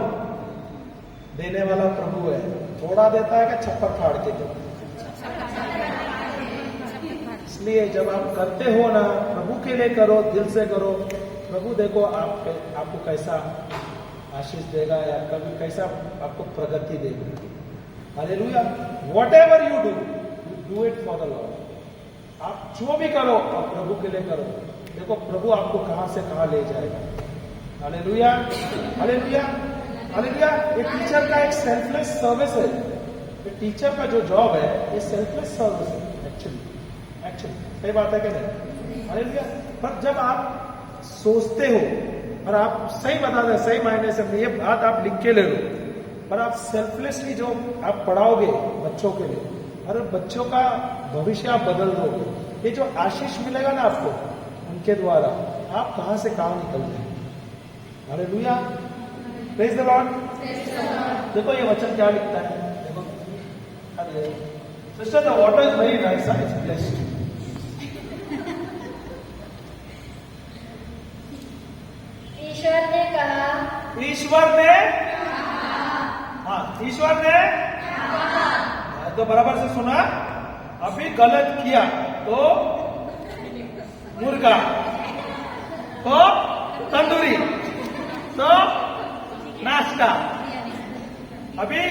देने वाला प्रभु है, थोड़ा देता है कि छप्पर फाड़ के दो। इसलिए जब आप करते हो ना, प्रभु के लिए करो, दिल से करो, प्रभु देखो आपको कैसा आशीष देगा या कभी कैसा आपको प्रगति देगा। Hallelujah. Whatever you do it for the Lord. आप जो भी करो आप प्रभु के लिए करो, देखो प्रभु आपको कहां से कहां ले जाएगा। Hallelujah, hallelujah, hallelujah. एक टीचर का एक सेल्फलेस सर्विस है। एक टीचर का जो जॉब है ये सेल्फलेस सर्विस है एक्चुअली सही बात है कि नहीं? हालेलुया। पर जब आप सोचते हो और आप सही बता दें, सही मायने से ये बात आप लिख के ले लो, पर आप सेल्फलेसली जो आप पढ़ाओगे बच्चों के लिए, और बच्चों का भविष्य आप बदल दोगे, ये जो आशीष मिलेगा ना आपको उनके द्वारा, आप कहां से कहां निकल जाएंगे। Hallelujah, praise the Lord. देखो ये वचन क्या लिखता है, देखो sister the water is very nice, it's blessed. ईश्वर ने कहा, ईश्वर ने, हाँ ईश्वर ने तो बराबर से सुना। अभी गलत किया तो मुर्गा, तो तंदूरी, तो नाश्ता। अभी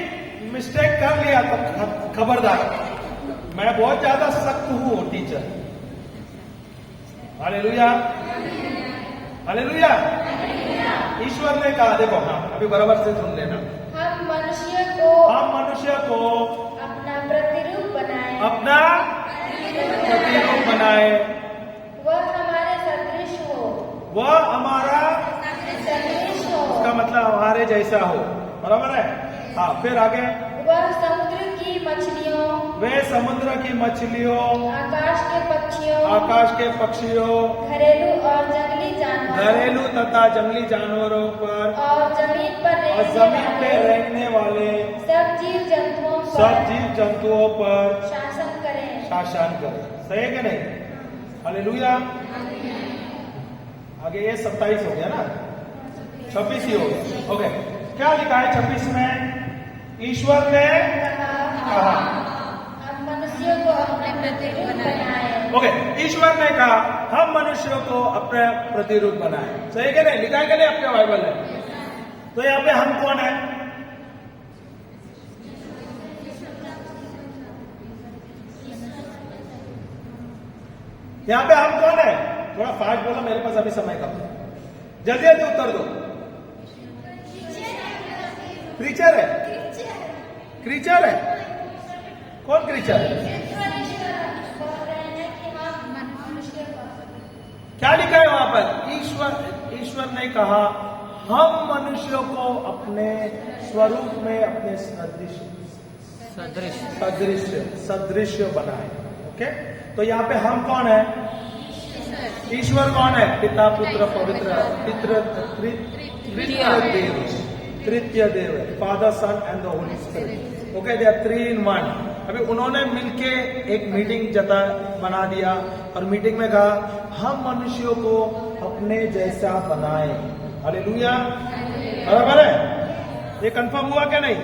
मिस्टेक कर लिया तो खबरदार, मैं बहुत ज्यादा सख्त हूं टीचर। Hallelujah, hallelujah. ईश्वर ने कहा, देखो हाँ अभी बराबर से सुन लेना, हम मनुष्य को अपना प्रतिरूप बनाए, अपना प्रतिरूप बनाए, वह हमारे सदृश हो, वह हमारा सदृश हो, उसका मतलब हमारे जैसा हो। बराबर है? हाँ फिर आगे, वह समुद्र की मछलियों, वे समुद्र की मछलियों, आकाश के पक्षियों, घरेलू और जंगली जानवरों, घरेलू तथा जंगली जानवरों पर और जमीन पे रहने वाले सब जीव जंतुओं पर शासन करें। सही है कि नहीं? हालेलुया। आगे ये 27 हो गया ना, 26 ही हो गया। ओके, क्या लिखा है 26 में? ईश्वर ने कहा, हम मनुष्यों को अपने प्रतिरूप बनाए। ओके, ईश्वर ने कहा हम मनुष्यों को अपने प्रतिरूप बनाए। सही है नहीं? लिखा है कि नहीं आपके बाइबल में? तो यहाँ पे हम कौन है? यहाँ पे हम कौन है? थोड़ा फास्ट बोलो, मेरे पास अभी समय कम है, जल्दी जल्दी उत्तर दो। क्रीचर है? क्रीचर है? कौन क्रीचर है? क्या लिखा है वहां पर? ईश्वर ने कहा हम मनुष्यों को अपने स्वरूप में, अपने सदृश बनाए। ओके, तो यहाँ पे हम कौन है? ईश्वर कौन है? पिता, पुत्र, पवित्र, तृतीय देव है, father, son and the holy spirit. Okay, they are 3 in 1। अभी उन्होंने मिलके एक मीटिंग बना दिया और मीटिंग में कहा हम मनुष्यों को अपने जैसा बनाए। हालेलुया, बराबर है? ये कंफर्म हुआ क्या नहीं?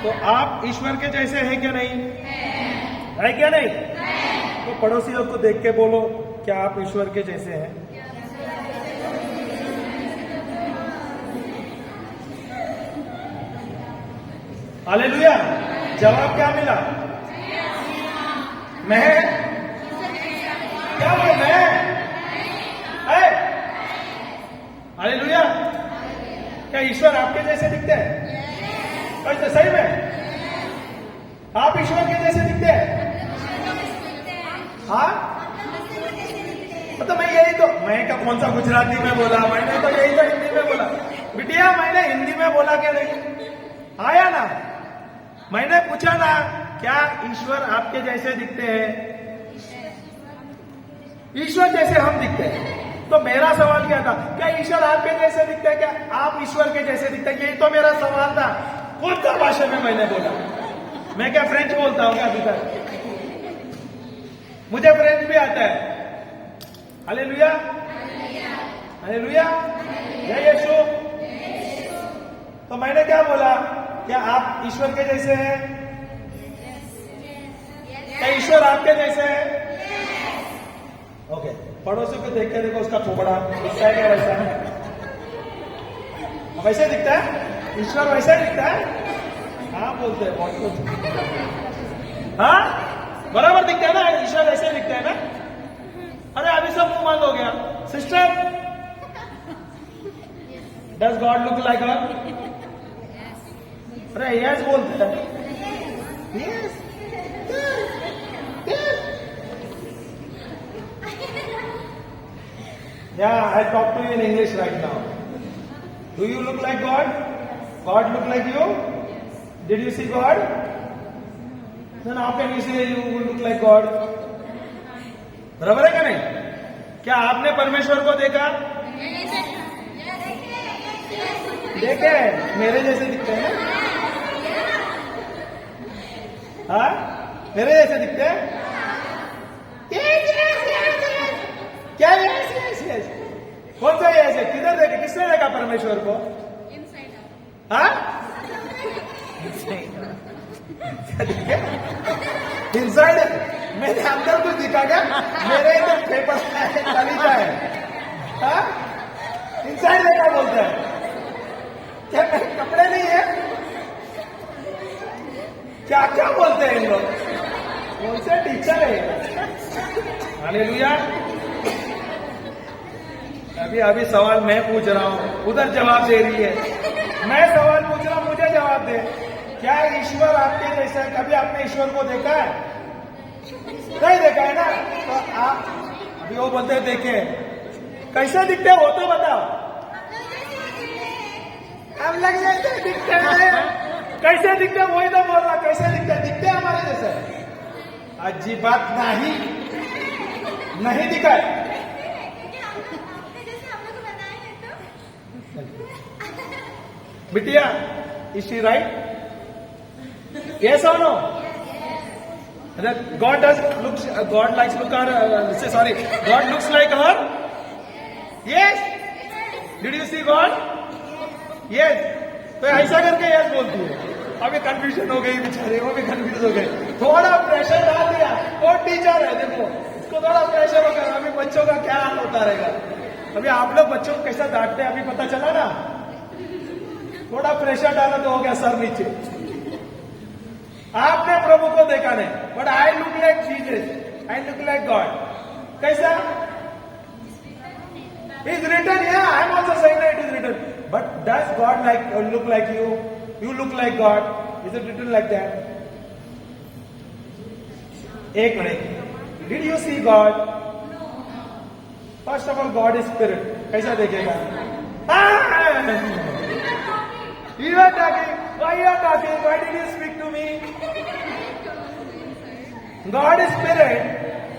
तो आप ईश्वर के जैसे हैं क्या नहीं? है क्या नहीं? तो पड़ोसियों को देख के बोलो, क्या आप ईश्वर के जैसे हैं? हालेलुया, जवाब क्या मिला? मैं क्या बोल मैं? हालेलुया, क्या ईश्वर आपके जैसे दिखते हैं? कैसे? सही में आप ईश्वर के जैसे दिखते हैं? हाँ, तो मैं यही तो, मैं क्या कौन सा गुजराती में बोला, मैंने तो यही तो हिंदी में बोला। बिटिया मैंने हिंदी में बोला क्या नहीं? आया ना? मैंने पूछा ना, क्या ईश्वर आपके जैसे दिखते हैं? ईश्वर जैसे हम दिखते हैं। तो मेरा सवाल क्या था? क्या ईश्वर आपके जैसे दिखते हैं? क्या आप ईश्वर के जैसे दिखते हैं? यही तो मेरा सवाल था। कौन सा भाषा में मैंने बोला? मैं क्या फ्रेंच बोलता हूँ क्या अभी तक? मुझे फ्रेंच भी आता है। हालेलुया, हालेलुया, जय यीशु। तो मैंने क्या बोला? क्या आप ईश्वर के जैसे हैं? क्या ईश्वर आपके जैसे है? ओके, पड़ोसियों को देख के देखो, उसका खोपड़ा दिखता है क्या? वैसा वैसे दिखता है? ईश्वर वैसा ही दिखता है? हाँ बोलते हैं बहुत कुछ। हाँ, बराबर दिखता है ना? ईश्वर ऐसे दिखता है ना? अरे अभी सब मुंह बंद हो गया। Sister, does God look like her? अरे यस बोलते हैं। Yes, yeah, I talk to you in English right now. Do you look like God? God look like you? Did you see God? Then how can you say you will look like God? बराबर है क्या नहीं? क्या आपने परमेश्वर को देखा? देखे, मेरे जैसे दिखते हैं ना? हाँ, मेरे जैसे दिखते हैं? क्या यस यस यस? कौन सा यस है? किधर देखा? किसने देखा परमेश्वर को? हाँ, इनसाइड मेरे अंदर कुछ दिखा क्या? मेरे इधर फेफड़ा है, कलीजा है। हाँ, इनसाइड देखा बोलता है। क्या कपड़े नहीं है? क्या क्या बोलते हैं इन लोग? कौन से टीचर है? हालेलुया। अभी सवाल मैं पूछ रहा हूं, उधर जवाब दे रही है। मैं सवाल पूछ रहा हूं, मुझे जवाब दे। क्या ईश्वर आपके जैसा है? कभी आपने ईश्वर को देखा है? नहीं देखा है ना? तो आप अभी वो बोलते हैं देखे, कैसे दिखते हो तो बताओ। हम लग जैसे दिखते हैं। कैसे दिखते हैं? वही तो बोल रहा, कैसे दिखते हैं? दिखते हैं हमारे जैसे? अजीब बात, नहीं दिखा है। बिटिया, is she right? Yes or no? God looks like her? Yes? Did you see God? Yes. तो ऐसा करके यस बोलती है। अभी कंफ्यूजन हो गई बेचारे, वो भी कंफ्यूज हो गए। थोड़ा प्रेशर डाल दिया। वो टीचर है, देखो इसको थोड़ा प्रेशर होगा। अभी बच्चों का क्या हाल होता रहेगा? अभी आप लोग बच्चों को कैसा डांटते हैं अभी पता चला ना? थोड़ा प्रेशर डाला तो हो गया सर नीचे। आपने प्रभु को देखा नहीं, but I look like Jesus, I look like God. कैसा? इज रिटन, या I am also saying that it is written, but does God like look like you? You look like God? Is it written like that? एक मिनट, did you see God? First of all God is spirit. कैसा देखेगा? You are talking. Why you are talking? Why did you speak to me? God is spirit.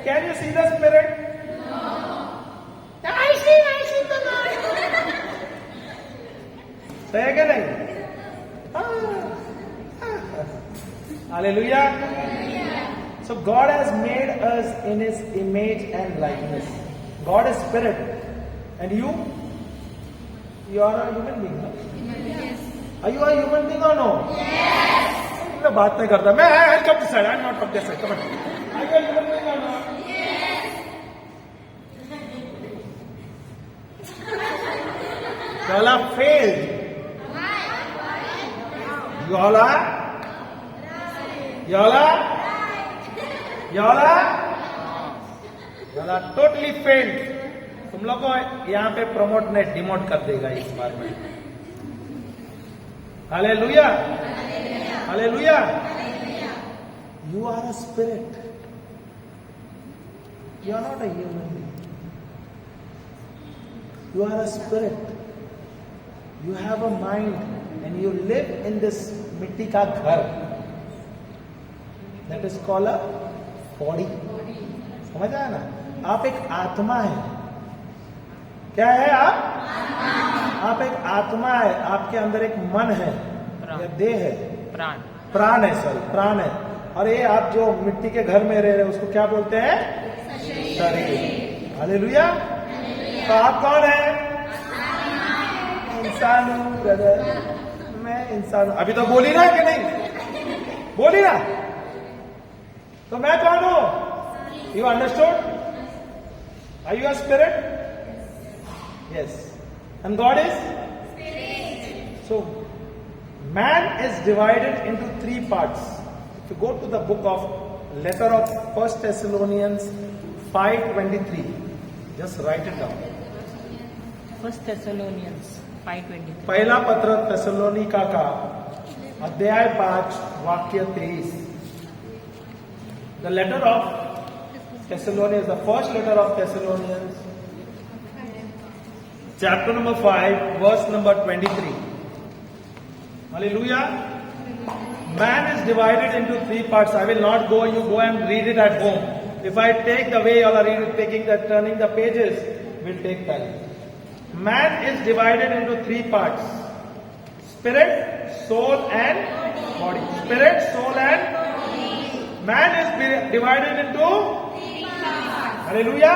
Can you see the spirit? No. I see the Lord. सही है क्या नहीं? Hallelujah. So God has made us in His image and likeness. God is spirit, and you are a human being. No? Are you a human being or no? Yes. मैं बात नहीं करता. I'll come this side. I'm not from this side. Come on. Are you a human being or no? You all are failed. You all are totally failed. तुम लोग को यहाँ पे promote ने डिमोट कर देगा इस बार में. Hallelujah, hallelujah. You are a spirit. You are not a human being. You are a spirit. You have a mind and you live in this मिट्टी का घर. That is called a body. समझ आया ना? आप एक आत्मा है. क्या है आप एक आत्मा है. आपके अंदर एक मन है या देह है. प्राण है. सॉरी, प्राण है. और ये आप जो मिट्टी के घर में रह रहे हैं उसको क्या बोलते हैं? शरीर. हालेलुया. तो आप कौन है? इंसान हूं ब्रदर. मैं इंसान हूं. अभी तो बोली ना कि नहीं? बोली ना. तो मैं कौन हूं? You understood? Are you a spirit? Yes. And God is? Spirit. So, man is divided into 3 parts. If you go to the book of letter of 1 Thessalonians 5:23, just write it down. 1 Thessalonians 5:23. पहला पत्र थेसलोनिका का अध्याय 5 वाक्य 23. The letter of Thessalonians, the first letter of Thessalonians, chapter number 5, verse number 23. Hallelujah. Man is divided into 3 parts. I will not go. You go and read it at home. If I take the way you are turning the pages, will take time. Man is divided into 3 parts: spirit, soul, and body. Spirit, soul, and body. Man is divided into 3 parts. Hallelujah.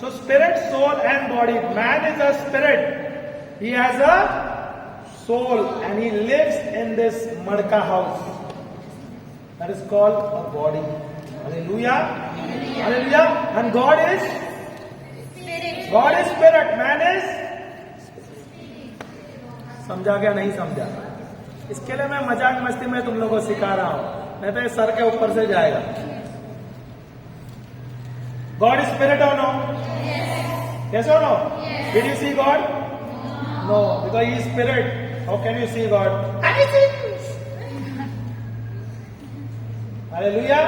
So spirit, soul and body. Man is a spirit. He has a soul and he lives in this madka house. That is called a body. Hallelujah. Hallelujah. And God is spirit. God is spirit. Man is समझा क्या? नहीं समझा? इसके लिए मैं मजाक मस्ती में तुम लोगों को सिखा रहा हूं. नहीं तो ये सर के ऊपर से जाएगा. God is spirit or no? Yes or no? Yes. Did you see God? No, because He is spirit. How can you see God? Hallelujah.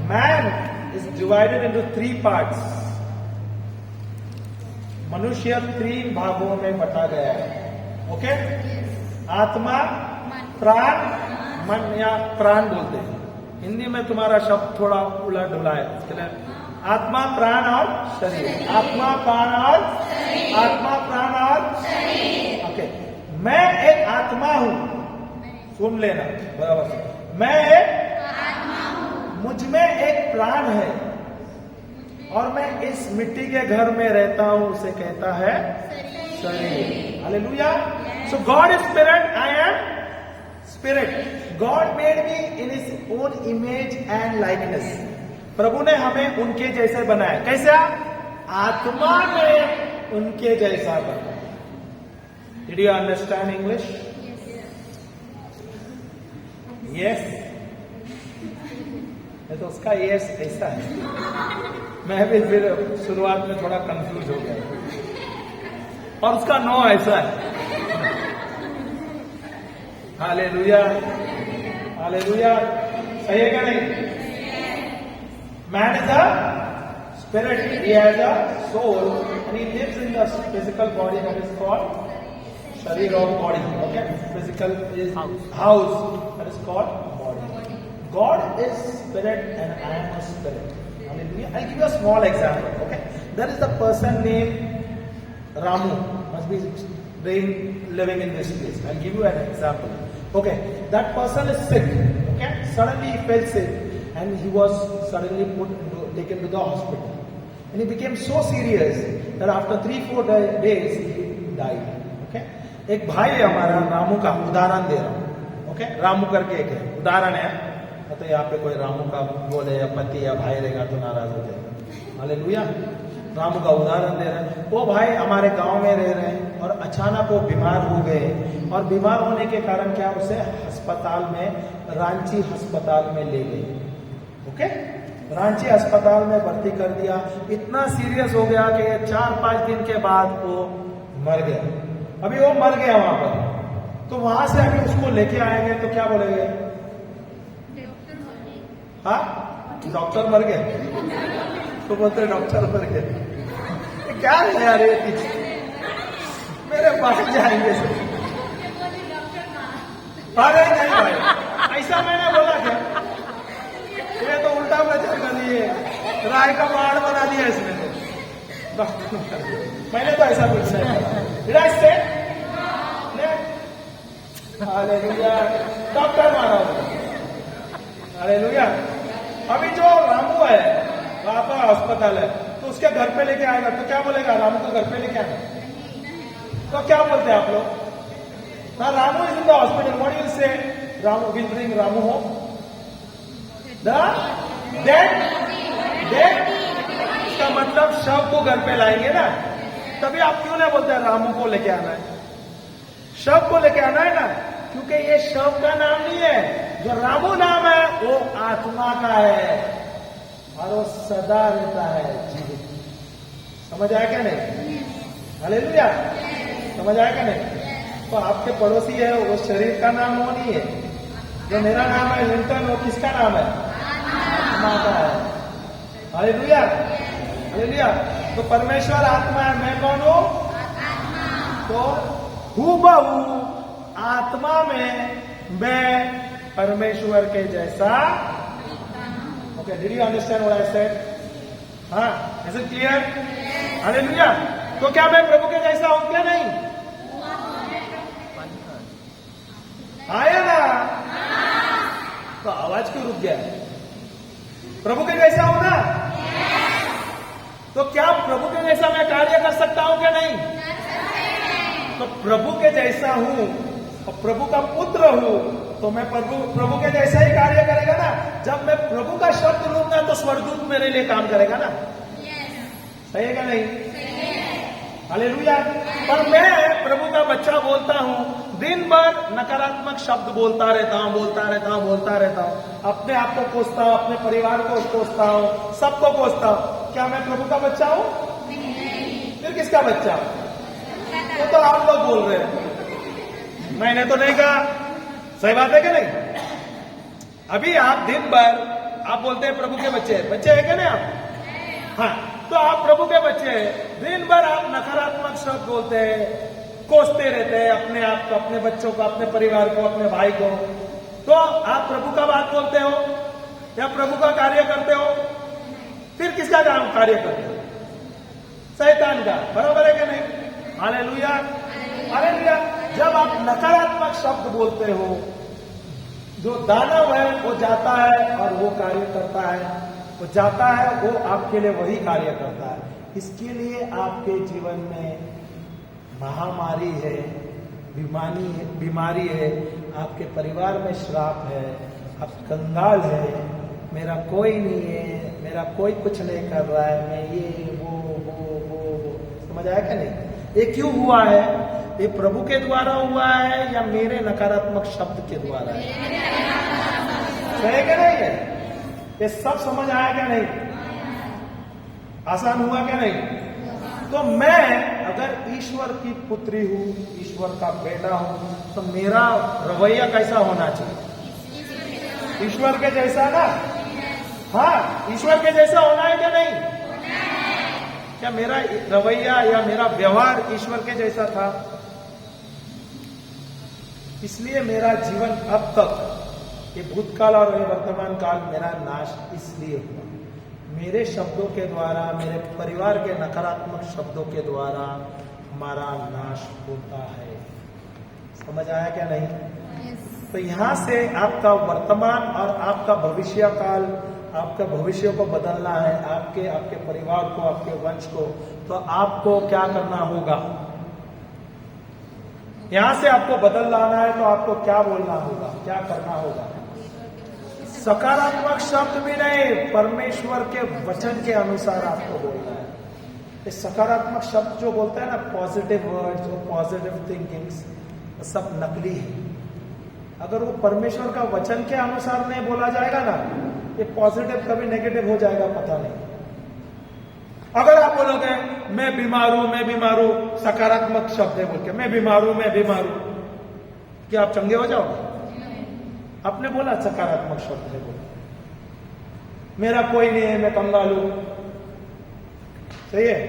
Man is divided into 3 parts. मनुष्य 3 भागों में बटा गया है. ओके? आत्मा, प्राण, मन या प्राण बोलते हैं. हिंदी में तुम्हारा शब्द थोड़ा उलट ढुला है. इसके लिए आत्मा, प्राण और शरीर. आत्मा, प्राण और आत्मा, प्राण और शरीर. ओके. मैं एक आत्मा हूं. सुन लेना बराबर से. मैं एक आत्मा हूं. मुझ में एक प्राण है और मैं इस मिट्टी के घर में रहता हूं. उसे कहता है शरीर. Hallelujah. So God is spirit. I am spirit. God made me in His own image and likeness. प्रभु ने हमें उनके जैसे बनाया. कैसे? आत्मा में उनके जैसा बनाया. Did you understand English? Yes. नहीं तो उसका yes ऐसा है. मैं भी फिर शुरुआत में थोड़ा कंफ्यूज हो गया. और उसका no ऐसा है. हालेलुया. हालेलुया. सही है क्या नहीं? Man is a spirit. He has a soul and he lives in the physical body that is called sharir or body. Okay? Physical is house that is called body. God is spirit and I am a spirit. Hallelujah. I'll give you a small example. Okay? There is a person named Ramu. Must be living in this place. I'll give you an example. Okay, that person is sick. Okay, suddenly he fell sick, and he was suddenly taken to the hospital, and he became so serious that after 3-4 days he died. Okay, एक भाई है हमारा रामू का, उदाहरण दे रहा हूँ. Okay, Ramu करके एक है, उदाहरण है. तो यहाँ पे कोई रामू का बोले या पति या भाई रहेगा तो नाराज हो जाएगा. हालेलुया. रामू का उदाहरण दे रहे हैं. वो भाई हमारे गांव में रह रहे हैं और अचानक वो बीमार हो गए, और बीमार होने के कारण क्या, उसे अस्पताल में, रांची अस्पताल में ले गए. ओके, रांची अस्पताल में भर्ती कर दिया. इतना सीरियस हो गया कि 4-5 दिन के बाद वो मर गया. अभी वो मर गया वहां पर, तो वहां से अभी उसको लेके आएंगे तो क्या बोलेंगे? हाँ, डॉक्टर मर गए. तो बोलते डॉक्टर मर गए. क्या है यार ये चीज? मेरे पास जाएंगे अरे नहीं भाई, ऐसा मैंने बोला क्या? ये तो उल्टा प्रचार कर दिए, राय का पहाड़ बना दिया इसने. मैंने तो ऐसा कुछ नहीं से डॉक्टर मारा. हालेलुया. अभी जो रामू है वहां पर अस्पताल है, तो उसके घर पे लेके आएगा तो क्या बोलेगा? रामू को घर पे लेके आना. तो क्या बोलते हैं आप लोग? ना, Ramu is in the hospital, what will say? Ramu will bring Ramu home. Dead इसका मतलब शव को घर पे लाएंगे ना. तभी आप क्यों नहीं बोलते रामू को लेके आना है? शव को लेके आना है ना, क्योंकि ये शव का नाम नहीं है. जो रामू नाम है वो आत्मा का है, और वो सदा रहता है जीवित. समझ आया क्या नहीं? हालेलुया. समझ आया क्या नहीं? तो आपके पड़ोसी है, वो शरीर का नाम वो नहीं है. जो मेरा नाम है लिंटन, वो किसका नाम है? आत्मा का है. हालेलुया. हालेलुया. तो परमेश्वर आत्मा है, मैं कौन हूं? तो हूबहू आत्मा में मैं परमेश्वर के जैसा. Okay, did you understand what I said? हाँ, इज इट क्लियर? हालेलुया. तो क्या मैं प्रभु के जैसा हूं क्या? नहीं आया ना? तो आवाज क्यों रुक गया? प्रभु के जैसा हूं ना? तो क्या प्रभु के जैसा मैं कार्य कर सकता हूं क्या? नहीं. तो प्रभु के जैसा हूं और प्रभु का पुत्र हूं, तो मैं प्रभु के जैसा ही कार्य करेगा ना. जब मैं प्रभु का शब्द लूंगा तो स्वर्गदूत मेरे लिए काम करेगा ना. सही है क्या नहीं? हालेलुया. पर मैं प्रभु का बच्चा बोलता हूं, दिन भर नकारात्मक शब्द बोलता रहता हूं, अपने आप को कोसता हूं, अपने परिवार को कोसता हूं, सबको कोसता हूं. क्या मैं प्रभु का बच्चा हूं? फिर किसका बच्चा? वो तो आप लोग बोल रहे हैं, मैंने तो नहीं कहा. सही बात है कि नहीं? अभी आप दिन भर आप बोलते हैं प्रभु के बच्चे है क्या नहीं आप? हाँ, तो आप प्रभु के बच्चे हैं. दिन भर आप नकारात्मक शब्द बोलते हैं, कोसते रहते हैं अपने आप को, अपने बच्चों को, अपने परिवार को, अपने भाई को. तो आप प्रभु का बात बोलते हो या प्रभु का कार्य करते हो? फिर किसका काम कार्य करते हो? शैतान का. बराबर है कि नहीं? हालेलुया. हालेलुया. जब आप नकारात्मक शब्द बोलते हो, जो दानव है वो जाता है और वो कार्य करता है, वो जाता है, वो आपके लिए वही कार्य करता है. इसके लिए आपके जीवन में महामारी है, बीमारी है, आपके परिवार में श्राप है, आप कंगाल है, मेरा कोई नहीं है, मेरा कोई कुछ नहीं कर रहा है, मैं ये वो. समझ आया क्या नहीं? ये क्यों हुआ है? ये प्रभु के द्वारा हुआ है या मेरे नकारात्मक शब्द के द्वारा है? सही क्या नहीं है? ये सब समझ आया क्या नहीं? आसान हुआ क्या नहीं? तो मैं अगर ईश्वर की पुत्री हूं, ईश्वर का बेटा हूं, तो मेरा रवैया कैसा होना चाहिए? ईश्वर के जैसा ना. हाँ, ईश्वर के जैसा होना है क्या नहीं? क्या मेरा रवैया या मेरा व्यवहार ईश्वर के जैसा था? इसलिए मेरा जीवन अब तक, ये भूतकाल और ये वर्तमान काल, मेरा नाश इसलिए हुआ मेरे शब्दों के द्वारा, मेरे परिवार के नकारात्मक शब्दों के द्वारा हमारा नाश होता है. समझ आया क्या नहीं? Yes. तो यहां से आपका वर्तमान और आपका भविष्य काल, आपका भविष्य को बदलना है, आपके परिवार को, आपके वंश को, तो आपको क्या करना होगा? यहां से आपको बदल लाना है तो आपको क्या बोलना होगा, क्या करना होगा? सकारात्मक शब्द भी नहीं, परमेश्वर के वचन के अनुसार आपको बोलना है। ये सकारात्मक शब्द जो बोलते हैं ना, पॉजिटिव वर्ड्स और पॉजिटिव थिंकिंग्स, सब नकली है। अगर वो परमेश्वर का वचन के अनुसार नहीं बोला जाएगा ना, ये पॉजिटिव कभी नेगेटिव हो जाएगा, पता नहीं। अगर आप बोलोगे मैं बीमार हूं, सकारात्मक शब्द है बोल के, मैं बीमार हूं, क्या आप चंगे हो जाओगे? आपने बोला सकारात्मक शब्द है बोल, मेरा कोई नहीं है, मैं कंगाल हूं, सही है।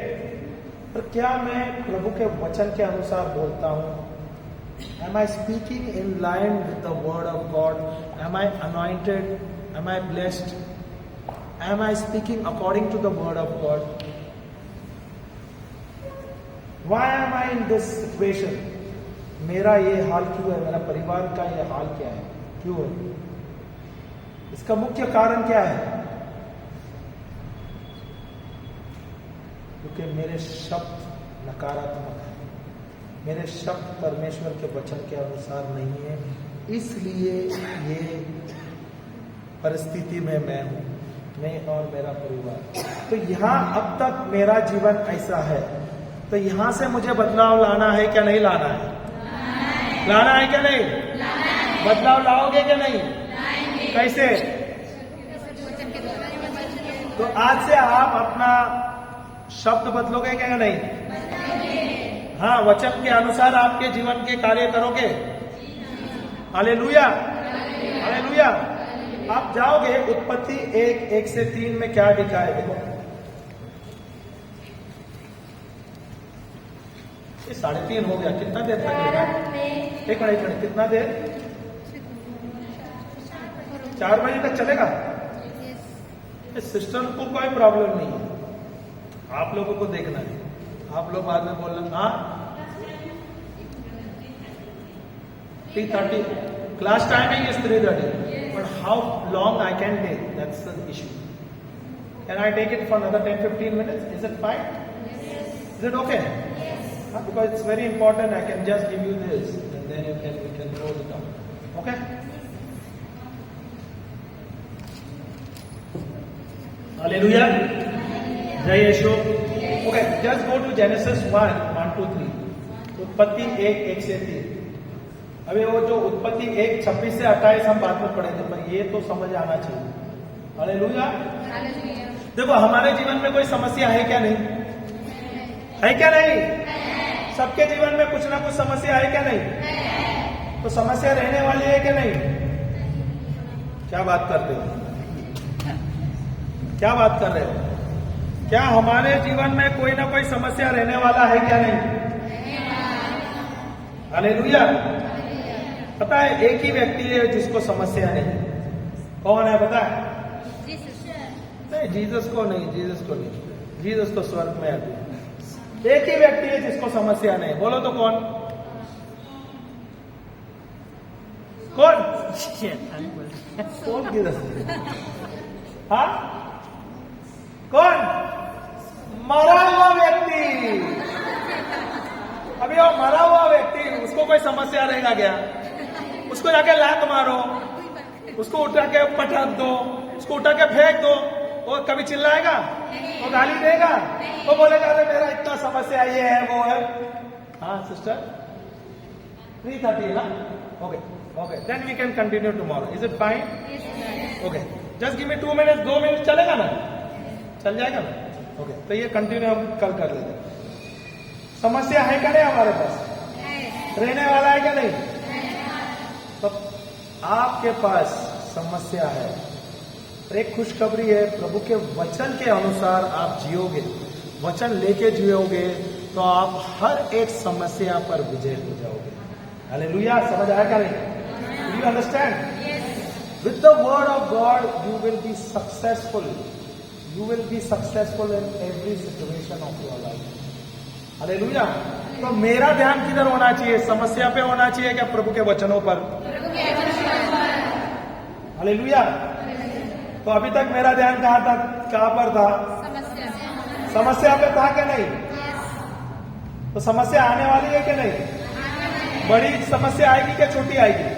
पर क्या मैं प्रभु के वचन के अनुसार बोलता हूं? Am I speaking in line with the word of God? Am I anointed? Am I blessed? Am I speaking according to the word of God? Why am I in this situation? मेरा ये हाल क्यों है? मेरा परिवार का ये हाल क्या है, क्यों है? इसका मुख्य कारण क्या है? क्योंकि मेरे शब्द नकारात्मक है, मेरे शब्द परमेश्वर के वचन के अनुसार नहीं है, इसलिए ये परिस्थिति में मैं हूं, मैं और मेरा परिवार। तो यहां अब तक मेरा जीवन ऐसा है, तो यहां से मुझे बदलाव लाना है क्या नहीं लाना है? लाना है क्या नहीं? बदलाव लाओगे क्या नहीं? कैसे? तो आज से आप अपना शब्द बदलोगे क्या नहीं? हाँ, वचन के अनुसार आपके जीवन के कार्य करोगे। Hallelujah, hallelujah. आप जाओगे उत्पत्ति 1:1-3 में क्या लिखा है, देखो। ये 3:30 हो गया, कितना देर तक लेगा? एक मिनट, कितना देर? 4 बजे तक चलेगा? सिस्टम को कोई प्रॉब्लम नहीं है, आप लोगों को देखना है। आप लोग बाद में बोलना, हाँ 3:30 class timing is 3:30, but how long I can take, that's the issue. Can I take it for another 10-15 minutes? Is it fine? Is it okay? Because it's very important, I can just give you this and then we can close it down. Okay? Hallelujah. Jai Yeshu. Okay, just go to Genesis 1:1-3. उत्पत्ति 1:1-3. अभी वो जो उत्पत्ति 1:26-28 हम बाद में पढ़े थे, पर ये तो समझ आना चाहिए। हालेलुया। देखो, हमारे जीवन में कोई समस्या है क्या नहीं? है क्या नहीं? सबके जीवन में कुछ ना कुछ समस्या है क्या नहीं? तो समस्या रहने वाली है क्या नहीं? क्या बात करते हो? क्या बात कर रहे हो? क्या हमारे जीवन में कोई ना कोई समस्या रहने वाला है क्या नहीं? हालेलुया। पता है, एक ही व्यक्ति है जिसको समस्या नहीं। कौन है पता है? नहीं, जीसस को नहीं, जीसस तो स्वर्ग में है। एक ही व्यक्ति है जिसको समस्या नहीं। बोलो तो कौन? कौन? कौन जीसस? हाँ, कौन? मरा हुआ व्यक्ति। अभी वो मरा हुआ व्यक्ति, उसको कोई समस्या रहेगा क्या? उसको जाके लात मारो, उसको उठा के पटक दो, उसको उठा के फेंक दो, वो कभी चिल्लाएगा? वो गाली देगा? वो बोलेगा अरे मेरा इतना समस्या ये है वो है। हाँ सिस्टर, 3:30 है ना? Okay, then we can continue tomorrow. Is it fine? Okay, just give me 2 minutes, 2 minutes चलेगा ना? चल जाएगा ना? ओके, तो ये कंटिन्यू हम कल कर लेते हैं। समस्या है क्या नहीं हमारे पास? रहने वाला है क्या नहीं? तो आपके पास समस्या है, एक खुशखबरी है, प्रभु के वचन के अनुसार आप जियोगे, वचन लेके जियोगे, तो आप हर एक समस्या पर विजय हो जाओगे। हालेलुया। समझ आया क्या नहीं? Do you understand? With the word of God you will be successful. You will be successful in every situation of your life. Hallelujah. तो मेरा ध्यान किधर होना चाहिए? समस्या पे होना चाहिए क्या प्रभु के वचनों पर? हालेलुया। तो अभी तक मेरा ध्यान कहाँ पर था? समस्या समस्या पे था कि नहीं? तो समस्या आने वाली है कि नहीं? बड़ी समस्या आएगी क्या छोटी आएगी?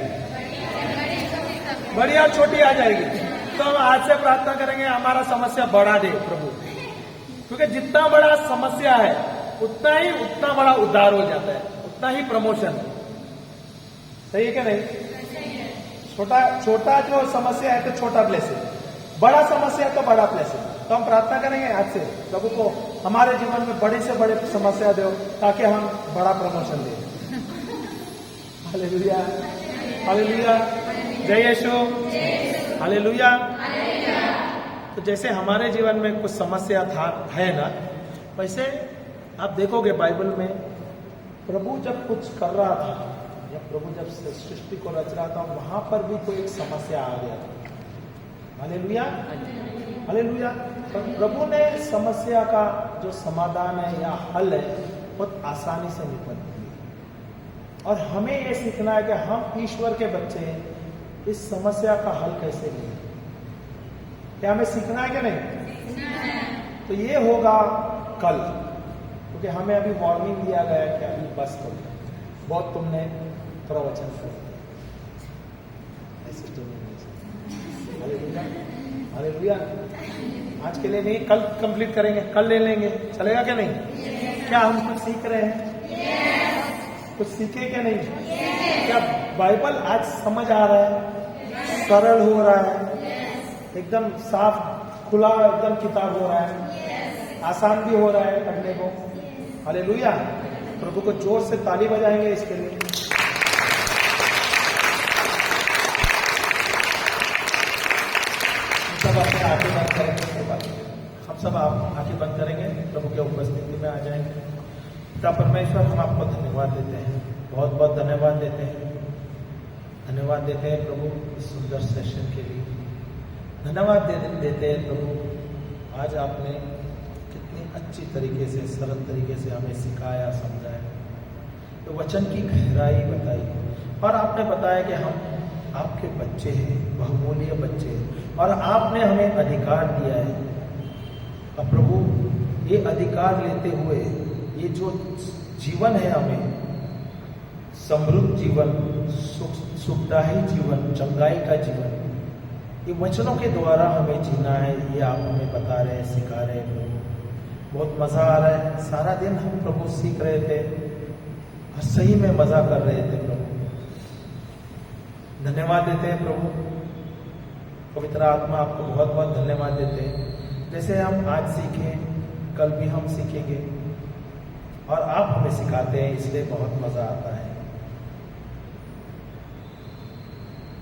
बड़ी और छोटी आ जाएगी। तो हम आज से प्रार्थना करेंगे हमारा समस्या बढ़ा दे प्रभु, क्योंकि जितना बड़ा समस्या है उतना बड़ा उद्धार हो जाता है, उतना ही प्रमोशन है। सही है कि नहीं? छोटा जो समस्या है तो छोटा ब्लेसिंग, बड़ा समस्या है तो बड़ा ब्लेसिंग। तो हम प्रार्थना करेंगे आज से प्रभु को हमारे जीवन में बड़े से बड़े समस्या दो ताकि हम बड़ा प्रमोशन दें। हालेलुया, हालेलुया, जय यीशु, हालेलुया। तो जैसे हमारे जीवन में कुछ समस्या है ना, वैसे आप देखोगे बाइबल में प्रभु जब कुछ कर रहा था या प्रभु जब सृष्टि को रच रहा था वहां पर भी तो एक समस्या आ गया था। Hallelujah, hallelujah. तो प्रभु ने समस्या का जो समाधान है या हल है बहुत आसानी से निपट दिया। और हमें यह सीखना है कि हम ईश्वर के बच्चे हैं, इस समस्या का हल कैसे लें। क्या हमें सीखना है कि नहीं? तो ये होगा कल, क्योंकि हमें अभी वार्निंग दिया गया है कि अभी बस करो, बहुत तुमने प्रवचन कर दिया। Hallelujah, hallelujah. आज के लिए नहीं, कल कंप्लीट करेंगे, कल ले लेंगे, चलेगा क्या नहीं? क्या हम कुछ सीख रहे हैं? कुछ सीखे क्या नहीं? क्या बाइबल आज समझ आ रहा है, सरल हो रहा है, एकदम साफ खुला एकदम किताब हो रहा है, आसान भी हो रहा है पढ़ने को। हालेलुया। प्रभु को जोर से ताली बजाएंगे इसके लिए। सब अपने आंखें बंद करेंगे, हम सब आप आंखें बंद करेंगे, प्रभु के उपस्थिति में आ जाएंगे। पिता परमेश्वर, हम आपको धन्यवाद देते हैं, बहुत बहुत धन्यवाद देते हैं, धन्यवाद देते हैं प्रभु इस सुंदर सेशन के लिए। धन्यवाद देते हैं प्रभु, आज आपने कितनी अच्छी तरीके से सरल तरीके से हमें सिखाया, समझाया, तो वचन की गहराई बताई। और आपने बताया कि हम आपके बच्चे हैं, बहुमूल्य बच्चे हैं, और आपने हमें अधिकार दिया है। अब प्रभु ये अधिकार लेते हुए ये जो जीवन है, हमें समृद्ध जीवन, सुखदायी जीवन, चंगाई का जीवन, ये वचनों के द्वारा हमें जीना है। ये आप हमें बता रहे हैं, सिखा रहे हैं प्रभु। बहुत मजा आ रहा है। सारा दिन हम प्रभु सीख रहे थे और सही में मजा कर रहे थे प्रभु। धन्यवाद देते हैं प्रभु। पवित्र आत्मा आपको बहुत बहुत धन्यवाद देते हैं। जैसे हम आज सीखे, कल भी हम सीखेंगे और आप हमें सिखाते हैं, इसलिए बहुत मजा आता है।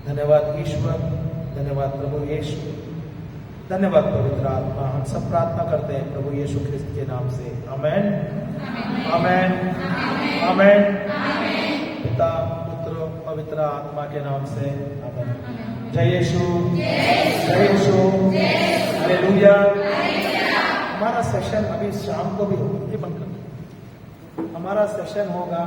धन्यवाद ईश्वर, धन्यवाद प्रभु यीशु, धन्यवाद पवित्र आत्मा। हम सब प्रार्थना करते हैं प्रभु यीशु ख्रिस्त के नाम से, आमेन, आमेन, आमेन। पिता, पुत्र, पवित्र आत्मा के नाम से, आमेन। जय यीशु, जय यीशु, हालेलुया। हमारा सेशन अभी शाम को भी होगा, ये बंद कर दो। हमारा सेशन होगा